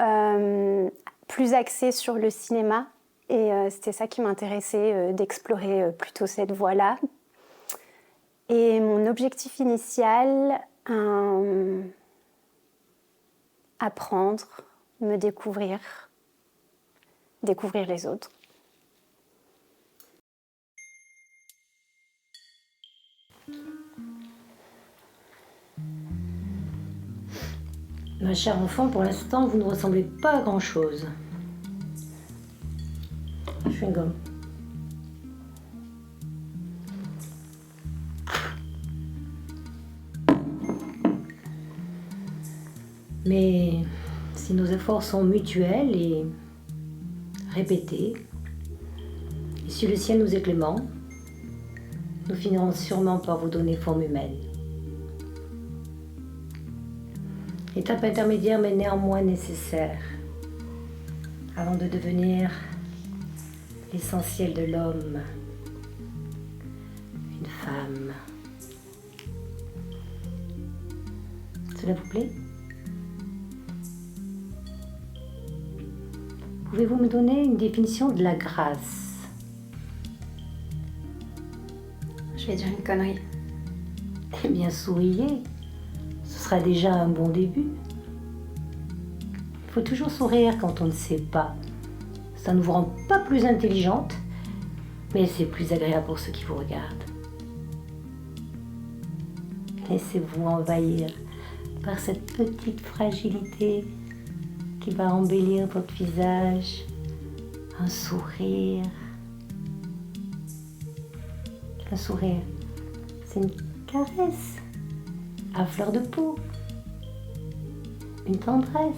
plus axé sur le cinéma et c'était ça qui m'intéressait d'explorer plutôt cette voie-là. Et mon objectif initial, apprendre, me découvrir les autres. Ma chère enfant, pour l'instant, vous ne ressemblez pas à grand-chose. Chewing-gum. Mais si nos efforts sont mutuels et répétés, et si le ciel nous est clément, nous finirons sûrement par vous donner forme humaine. Étape intermédiaire mais néanmoins nécessaire avant de devenir l'essentiel de l'homme, une femme. Cela vous plaît? Pouvez-vous me donner une définition de la grâce? Je vais dire une connerie. Eh bien, souriez. Ce sera déjà un bon début. Il faut toujours sourire quand on ne sait pas. Ça ne vous rend pas plus intelligente, mais c'est plus agréable pour ceux qui vous regardent. Laissez-vous envahir par cette petite fragilité qui va embellir votre visage. Un sourire. Un sourire, c'est une caresse à fleur de peau, une tendresse,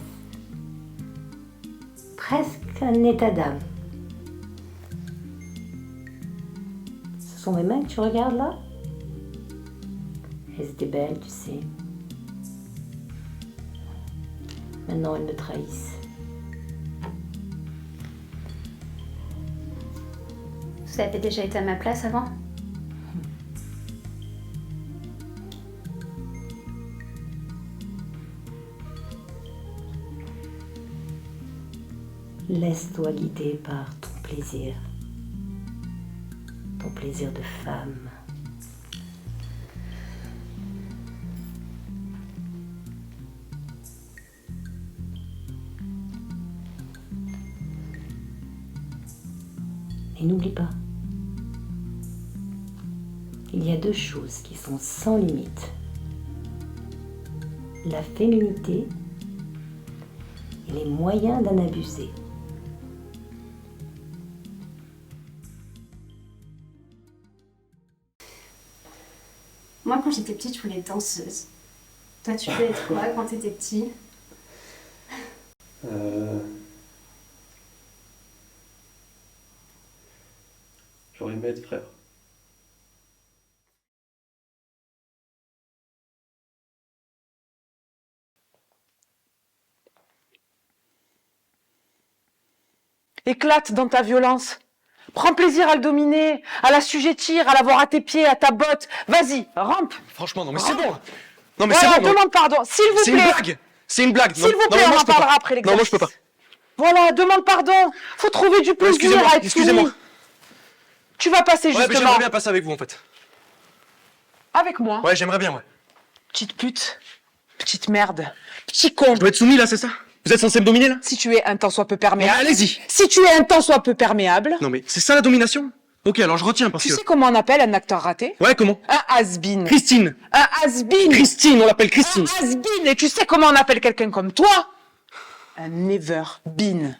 presque un état d'âme. Ce sont mes mains que tu regardes là? Elles étaient belles, tu sais. Maintenant, elles me trahissent. Vous avez déjà été à ma place avant? Laisse-toi guider par ton plaisir de femme. Et n'oublie pas, il y a deux choses qui sont sans limite. La féminité et les moyens d'en abuser. Moi, quand j'étais petite, je voulais être danseuse. Toi, tu voulais être quoi quand t'étais petit? J'aurais aimé être frère. Éclate dans ta violence. Prends plaisir à le dominer, à l'assujettir, à l'avoir à tes pieds, à ta botte. Vas-y, rampe. Franchement, non mais c'est Rampe. bon. Non mais Voilà, c'est bon. demande pardon, s'il vous plaît. C'est une blague. C'est une blague. S'il vous plaît, on en parlera après l'exercice. Non, moi je peux pas. Voilà, demande pardon. Faut trouver du plaisir Excusez-moi, à être excusez-moi. soumis. Tu vas passer Ouais, mais justement. j'aimerais bien passer avec vous en fait. Avec moi. Ouais, j'aimerais bien, ouais. Petite pute. Petite merde. Petit con. Je dois être soumis là, c'est ça? Vous êtes censé me dominer là? Si tu es un tant soit peu perméable. Ouais, allez-y. Si tu es un tant soit peu perméable. Non mais c'est ça la domination? Ok, alors je retiens parce Tu que... sais comment on appelle un acteur raté? Ouais, comment? Un has-been. Christine. Un has-been. Christine, on l'appelle Christine. Un has-been. Et tu sais comment on appelle quelqu'un comme toi? Un never been.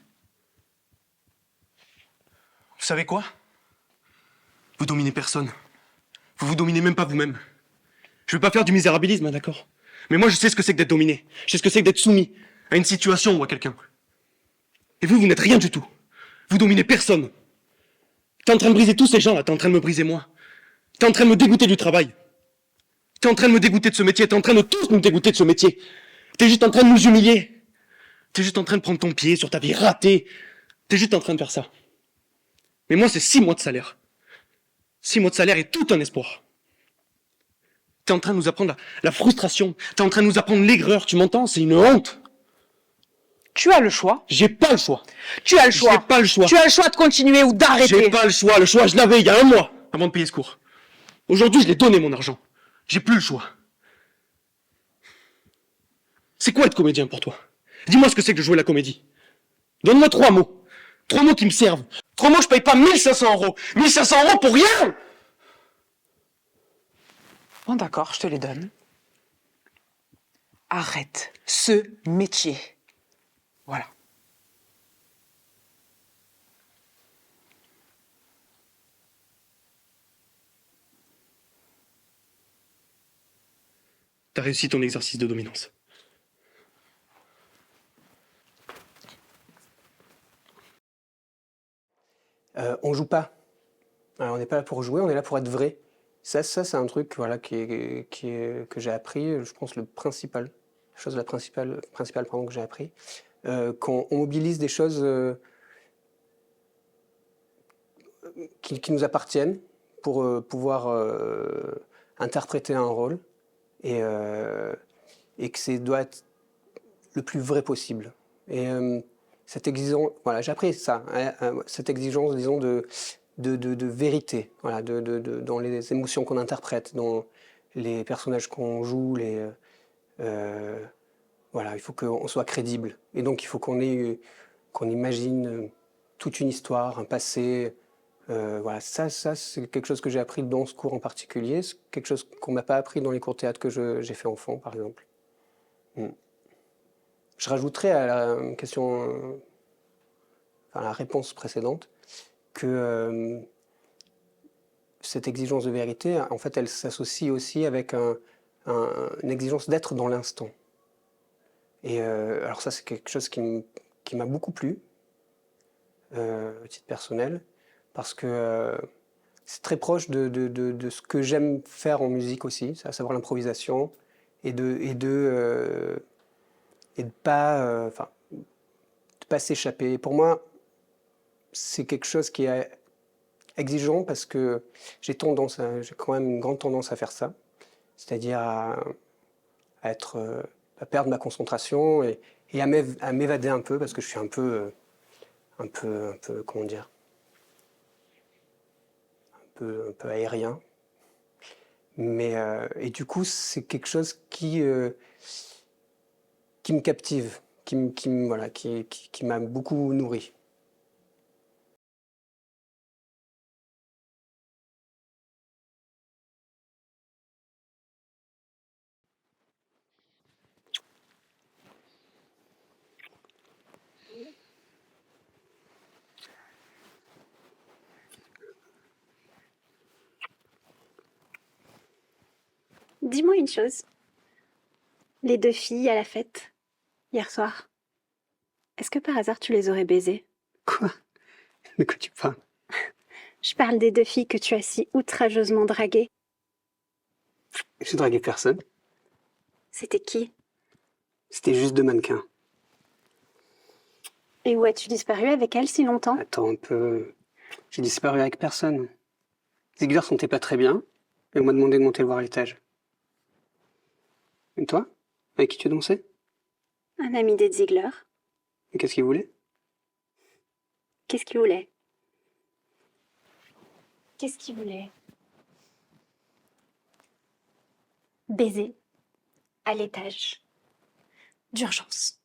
Vous savez quoi? Vous dominez personne. Vous vous dominez même pas vous-même. Je veux pas faire du misérabilisme, hein, d'accord? Mais moi je sais ce que c'est que d'être dominé. Je sais ce que c'est que d'être soumis à une situation ou à quelqu'un. Et vous, vous n'êtes rien du tout. Vous dominez personne. T'es en train de briser tous ces gens-là, t'es en train de me briser moi. T'es en train de me dégoûter du travail. T'es en train de me dégoûter de ce métier, t'es en train de tous nous dégoûter de ce métier. T'es juste en train de nous humilier. T'es juste en train de prendre ton pied sur ta vie ratée. T'es juste en train de faire ça. Mais moi, c'est 6 mois de salaire. 6 mois de salaire et tout un espoir. T'es en train de nous apprendre la frustration. T'es en train de nous apprendre l'aigreur, tu m'entends? C'est une honte. Tu as le choix. J'ai pas le choix. Tu as le choix. J'ai pas le choix. Tu as le choix de continuer ou d'arrêter. J'ai pas le choix. Le choix, je l'avais il y a 1 mois avant de payer ce cours. Aujourd'hui, je l'ai donné mon argent. J'ai plus le choix. C'est quoi être comédien pour toi? Dis-moi ce que c'est que de jouer la comédie. Donne-moi 3 mots. 3 mots qui me servent. 3 mots, je paye pas 1 500 €. 1 500 € pour rien! Bon d'accord, je te les donne. Arrête ce métier. Voilà. T'as réussi ton exercice de dominance. On joue pas. On n'est pas là pour jouer, on est là pour être vrai. Ça c'est un truc voilà, que j'ai appris, je pense, la principale pardon, que j'ai appris. Quand on mobilise des choses qui nous appartiennent pour pouvoir interpréter un rôle et que ça doit être le plus vrai possible. Et cette exigence, voilà, j'ai appris ça, cette exigence, disons, de vérité, voilà, dans les émotions qu'on interprète, dans les personnages qu'on joue, voilà, il faut qu'on soit crédible. Et donc il faut qu'on imagine toute une histoire, un passé. Voilà, ça c'est quelque chose que j'ai appris dans ce cours en particulier. C'est quelque chose qu'on m'a pas appris dans les cours de théâtre que j'ai fait enfant, par exemple. Je rajouterais à la question, à la réponse précédente, que cette exigence de vérité, en fait, elle s'associe aussi avec une exigence d'être dans l'instant. Et alors ça, c'est quelque chose qui m'a beaucoup plu, à titre personnel, parce que c'est très proche de ce que j'aime faire en musique aussi, à savoir l'improvisation, et de pas s'échapper. Pour moi, c'est quelque chose qui est exigeant parce que j'ai quand même une grande tendance à faire ça, c'est-à-dire à perdre ma concentration et à m'évader un peu parce que je suis un peu comment dire, un peu aérien. Mais et du coup, c'est quelque chose qui me captive, qui m'a beaucoup nourri. Dis-moi une chose. Les deux filles à la fête, hier soir, est-ce que par hasard tu les aurais baisées? Quoi? De quoi tu parles? Je parle des deux filles que tu as si outrageusement draguées. J'ai dragué personne. C'était qui? C'était juste deux mannequins. Et où as-tu disparu avec elles si longtemps? Attends un peu. J'ai disparu avec personne. Ziegler sentait pas très bien et on m'a demandé de monter le voir à l'étage. Et toi? Avec qui tu dansais? Un ami des Ziegler. Et qu'est-ce qu'il voulait? Qu'est-ce qu'il voulait? Qu'est-ce qu'il voulait? Baiser. À l'étage. D'urgence.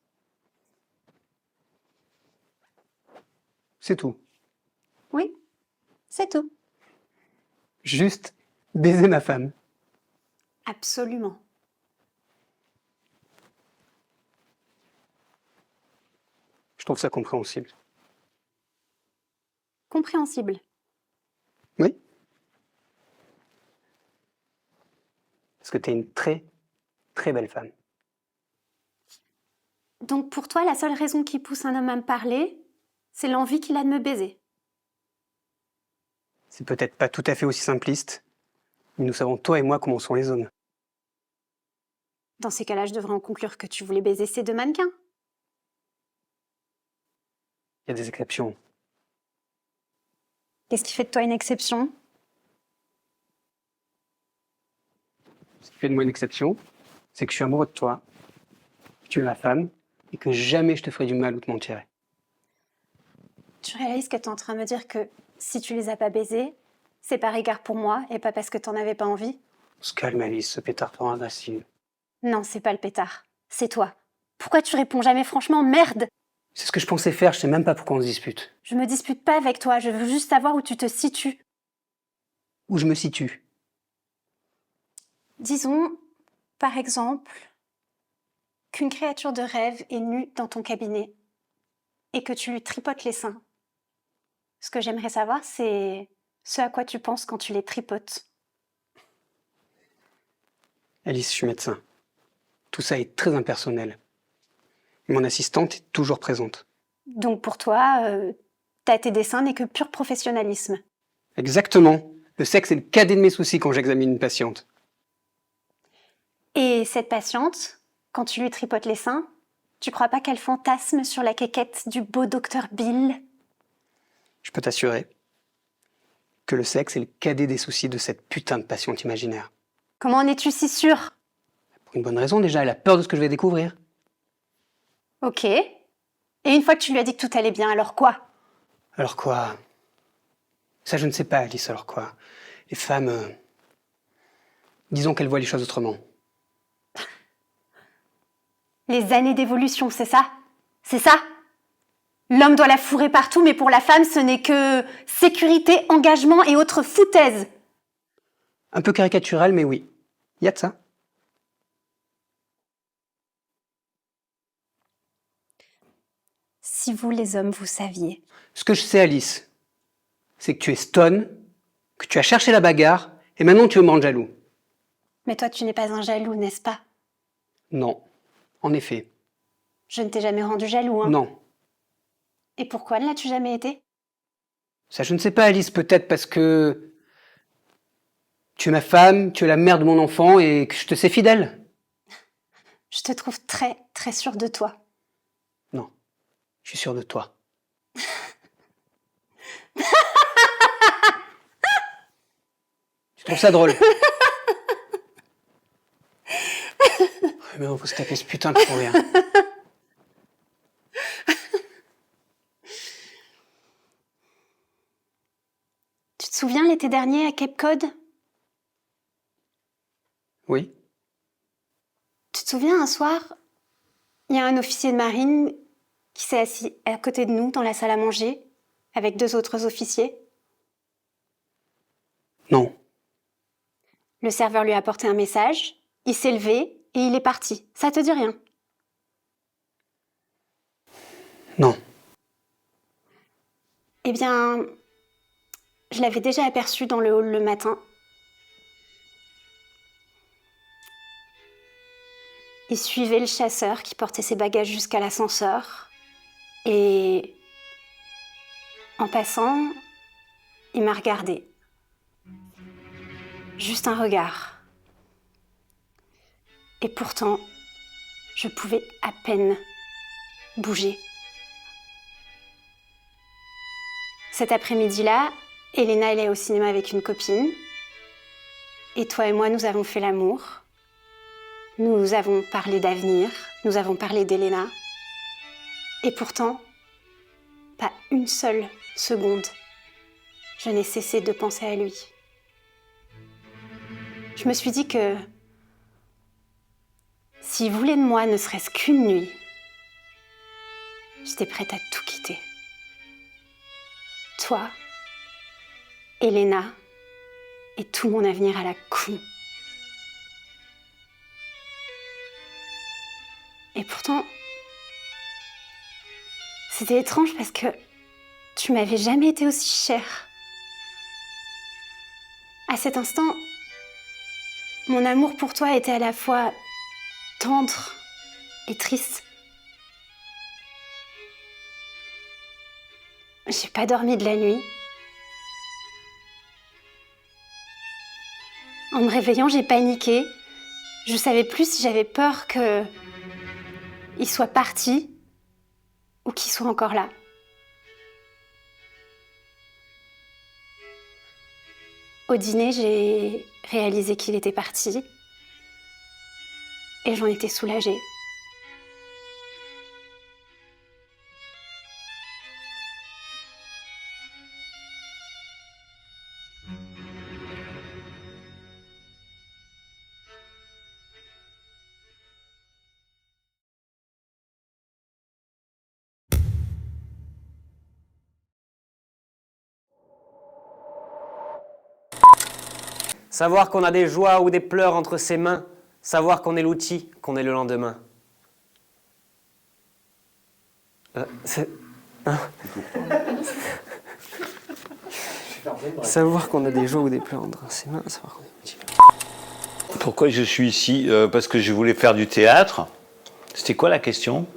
C'est tout. Oui, c'est tout. Juste baiser ma femme. Absolument. Je trouve ça compréhensible. Compréhensible. Oui. Parce que t'es une très, très belle femme. Donc pour toi, la seule raison qui pousse un homme à me parler, c'est l'envie qu'il a de me baiser. C'est peut-être pas tout à fait aussi simpliste, mais nous savons, toi et moi, comment sont les hommes. Dans ces cas-là, je devrais en conclure que tu voulais baiser ces deux mannequins. Il y a des exceptions. Qu'est-ce qui fait de toi une exception? Ce qui fait de moi une exception, c'est que je suis amoureux de toi, que tu es ma femme, et que jamais je te ferai du mal ou te mentirai. Tu réalises que tu es en train de me dire que si tu les as pas baisés, c'est par égard pour moi et pas parce que t'en avais pas envie? On se calme, Alice, ce pétard te rend agressive. Non, c'est pas le pétard, c'est toi. Pourquoi tu réponds jamais franchement? Merde! C'est ce que je pensais faire, je sais même pas pourquoi on se dispute. Je me dispute pas avec toi, je veux juste savoir où tu te situes. Où je me situe? Disons, par exemple, qu'une créature de rêve est nue dans ton cabinet et que tu lui tripotes les seins. Ce que j'aimerais savoir, c'est ce à quoi tu penses quand tu les tripotes. Alice, je suis médecin. Tout ça est très impersonnel. Mon assistante est toujours présente. Donc pour toi, t'as tes dessins n'est que pur professionnalisme. Exactement. Le sexe est le cadet de mes soucis quand j'examine une patiente. Et cette patiente, quand tu lui tripotes les seins, tu crois pas qu'elle fantasme sur la quéquette du beau docteur Bill? Je peux t'assurer que le sexe est le cadet des soucis de cette putain de patiente imaginaire. Comment en es-tu si sûre? Pour une bonne raison déjà, elle a peur de ce que je vais découvrir. Ok. Et une fois que tu lui as dit que tout allait bien, alors quoi? Alors quoi? Ça je ne sais pas, Alice, alors quoi? Les femmes... disons qu'elles voient les choses autrement. Les années d'évolution, c'est ça? C'est ça? L'homme doit la fourrer partout, mais pour la femme, ce n'est que sécurité, engagement et autres foutaises. Un peu caricatural, mais oui. Il y a de ça. Si vous, les hommes, vous saviez. Ce que je sais, Alice, c'est que tu es stone, que tu as cherché la bagarre, et maintenant tu veux me rendre jaloux. Mais toi, tu n'es pas un jaloux, n'est-ce pas? Non, en effet. Je ne t'ai jamais rendu jaloux, hein? Non. Et pourquoi ne l'as-tu jamais été? Ça, je ne sais pas, Alice, peut-être parce que tu es ma femme, tu es la mère de mon enfant et que je te sais fidèle. Je te trouve très, très sûre de toi. Non, je suis sûr de toi. Tu trouves ça drôle? Mais on peut se taper ce putain de fou rire. Tu te souviens l'été dernier à Cape Cod? Oui. Tu te souviens, un soir, il y a un officier de marine qui s'est assis à côté de nous dans la salle à manger avec 2 autres officiers? Non. Le serveur lui a apporté un message, il s'est levé et il est parti. Ça te dit rien? Non. Eh bien, je l'avais déjà aperçu dans le hall le matin. Il suivait le chasseur qui portait ses bagages jusqu'à l'ascenseur. Et en passant, il m'a regardé. Juste un regard. Et pourtant, je pouvais à peine bouger. Cet après-midi-là, Elena, elle est au cinéma avec une copine. Et toi et moi, nous avons fait l'amour. Nous avons parlé d'avenir. Nous avons parlé d'Elena. Et pourtant, pas une seule seconde, je n'ai cessé de penser à lui. Je me suis dit que s'il voulait de moi ne serait-ce qu'une nuit, j'étais prête à tout quitter. Toi, Elena et tout mon avenir à la con. Et pourtant, c'était étrange parce que tu m'avais jamais été aussi chère. À cet instant, mon amour pour toi était à la fois tendre et triste. J'ai pas dormi de la nuit. En me réveillant, j'ai paniqué. Je savais plus si j'avais peur que il soit parti ou qu'il soit encore là. Au dîner, j'ai réalisé qu'il était parti et j'en étais soulagée. Savoir qu'on a des joies ou des pleurs entre ses mains, savoir qu'on est l'outil, qu'on est le lendemain. Savoir qu'on a des joies ou des pleurs entre ses mains, savoir qu'on est l'outil. Pourquoi je suis ici? Parce que je voulais faire du théâtre. C'était quoi la question?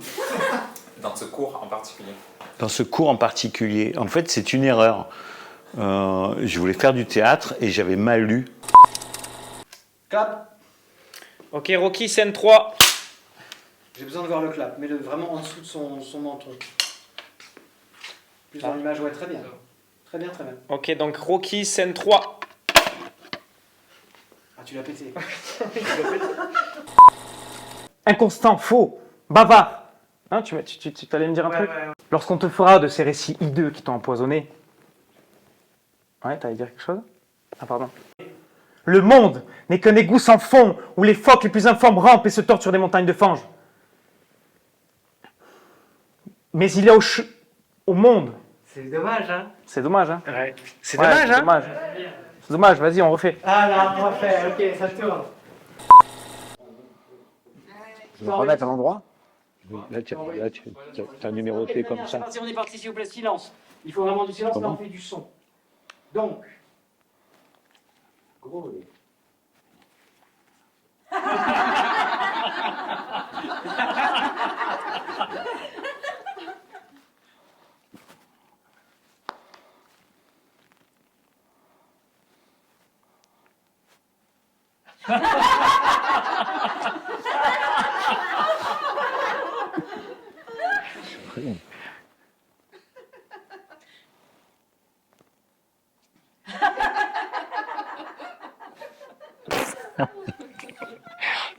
Dans ce cours en particulier. Dans ce cours en particulier. En fait, c'est une erreur. Je voulais faire du théâtre et j'avais mal lu. Clap. Ok, Rocky, scène 3. J'ai besoin de voir le clap. Mets-le vraiment en dessous de son menton. Plus dans l'image, ouais, très bien. Très bien, très bien. Ok, donc Rocky, scène 3. Ah, tu l'as pété. Inconstant, faux, bavard. Hein, tu allais me dire un truc Lorsqu'on te fera de ces récits hideux qui t'ont empoisonné. Ouais, t'allais dire quelque chose? Ah, pardon. Le monde n'est qu'un égout sans fond où les phoques les plus informes rampent et se tordent sur des montagnes de fange. Mais il y a au monde. C'est dommage, hein? C'est dommage, hein? Ouais. C'est Ouais, dommage, hein? dommage. C'est dommage, vas-y, on refait. Ah là, on va faire, ok, ça tourne. Je vais me remettre à l'endroit. Là, tu as numéroté comme ça. On est parti, s'il vous plaît, silence. Il faut vraiment du silence, là on fait du son. Donc, gros.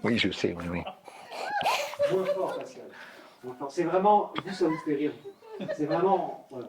Oui, je sais, oui, oui. Moins fort, Pascal. Moins fort. C'est vraiment, vous, ça vous fait rire. C'est vraiment, voilà.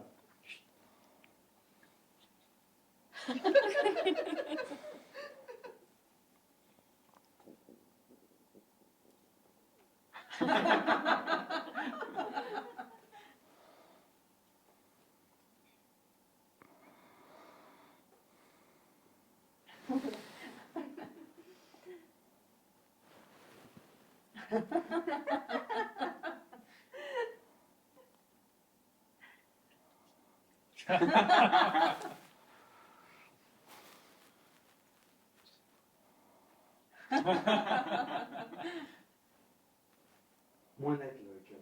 Moins net le cut.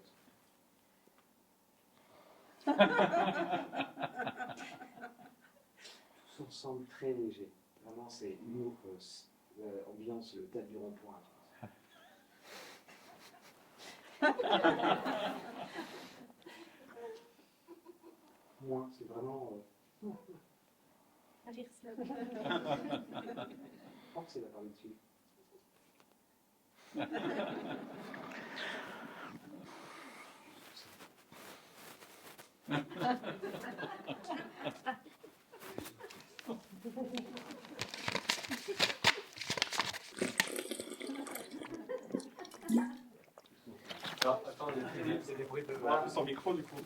Tout ensemble très léger. Vraiment, c'est humour, ambiance, le théâtre du rond-point. Moins, c'est vraiment. Forcez la parler dessus. Alors, attends, c'est des bruits de sans micro du coup.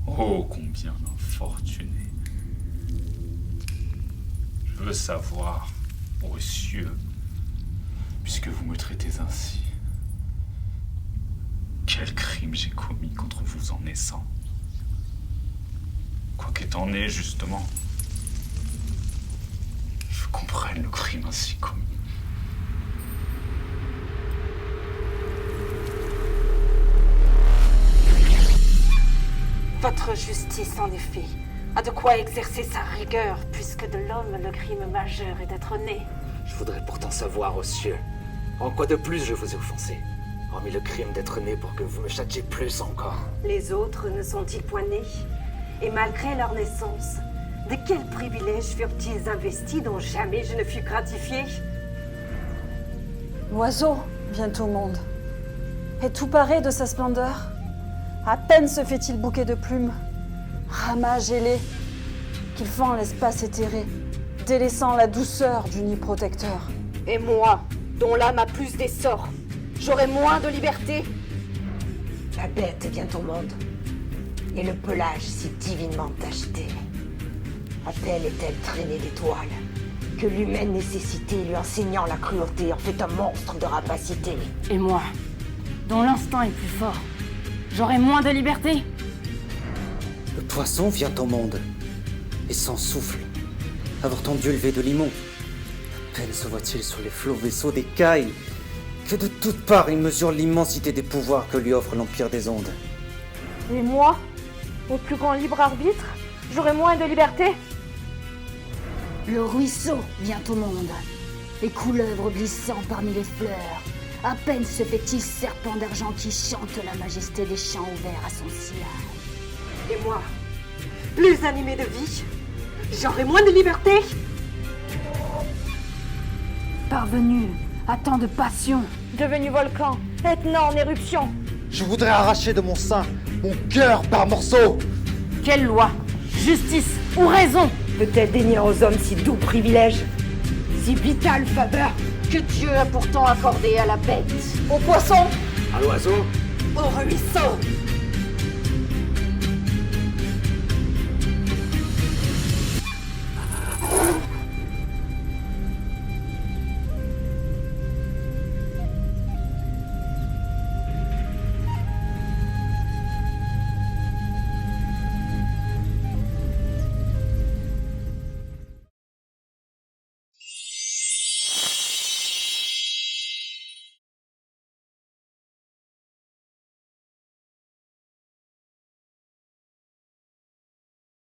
Oh, combien d'infortunés. Je veux savoir, ô cieux, puisque vous me traitez ainsi, quel crime j'ai commis contre vous en naissant. Quoi qu'étant né, justement, je comprenne le crime ainsi commis. Votre justice, en effet, a de quoi exercer sa rigueur, puisque de l'homme, le crime majeur est d'être né. Je voudrais pourtant savoir, ô cieux, en quoi de plus je vous ai offensé, hormis le crime d'être né pour que vous me châtiez plus encore. Les autres ne sont-ils point nés? Et malgré leur naissance, de quels privilèges furent-ils investis dont jamais je ne fus gratifié? L'oiseau vient au monde, et tout paraît de sa splendeur. À peine se fait-il bouquet de plumes, ramage ailé, qu'il fend l'espace éthéré, délaissant la douceur du nid protecteur. Et moi, dont l'âme a plus d'essor, j'aurai moins de liberté? La bête vient au monde, et le pelage si divinement tacheté. À peine est-elle traînée d'étoiles, que l'humaine nécessité lui enseignant la cruauté en fait un monstre de rapacité. Et moi, dont l'instinct est plus fort, j'aurai moins de liberté? Le poisson vient au monde, et sans souffle, avortant Dieu levé de limon. À peine se voit-il sur les flots vaisseaux d'écailles, que de toutes parts il mesure l'immensité des pouvoirs que lui offre l'empire des ondes. Et moi, au plus grand libre arbitre, j'aurai moins de liberté? Le ruisseau vient au monde, et couleuvre glissant parmi les fleurs. À peine se fait-il serpent d'argent qui chante la majesté des champs ouverts à son sillage. Et moi, plus animé de vie, j'aurai moins de liberté? Parvenu à tant de passion, devenu volcan, maintenant en éruption. Je voudrais arracher de mon sein mon cœur par morceaux. Quelle loi, justice ou raison peut-elle dénier aux hommes si doux privilèges, si vitale faveur que Dieu a pourtant accordé à la bête, au poisson, à l'oiseau, au ruisseau?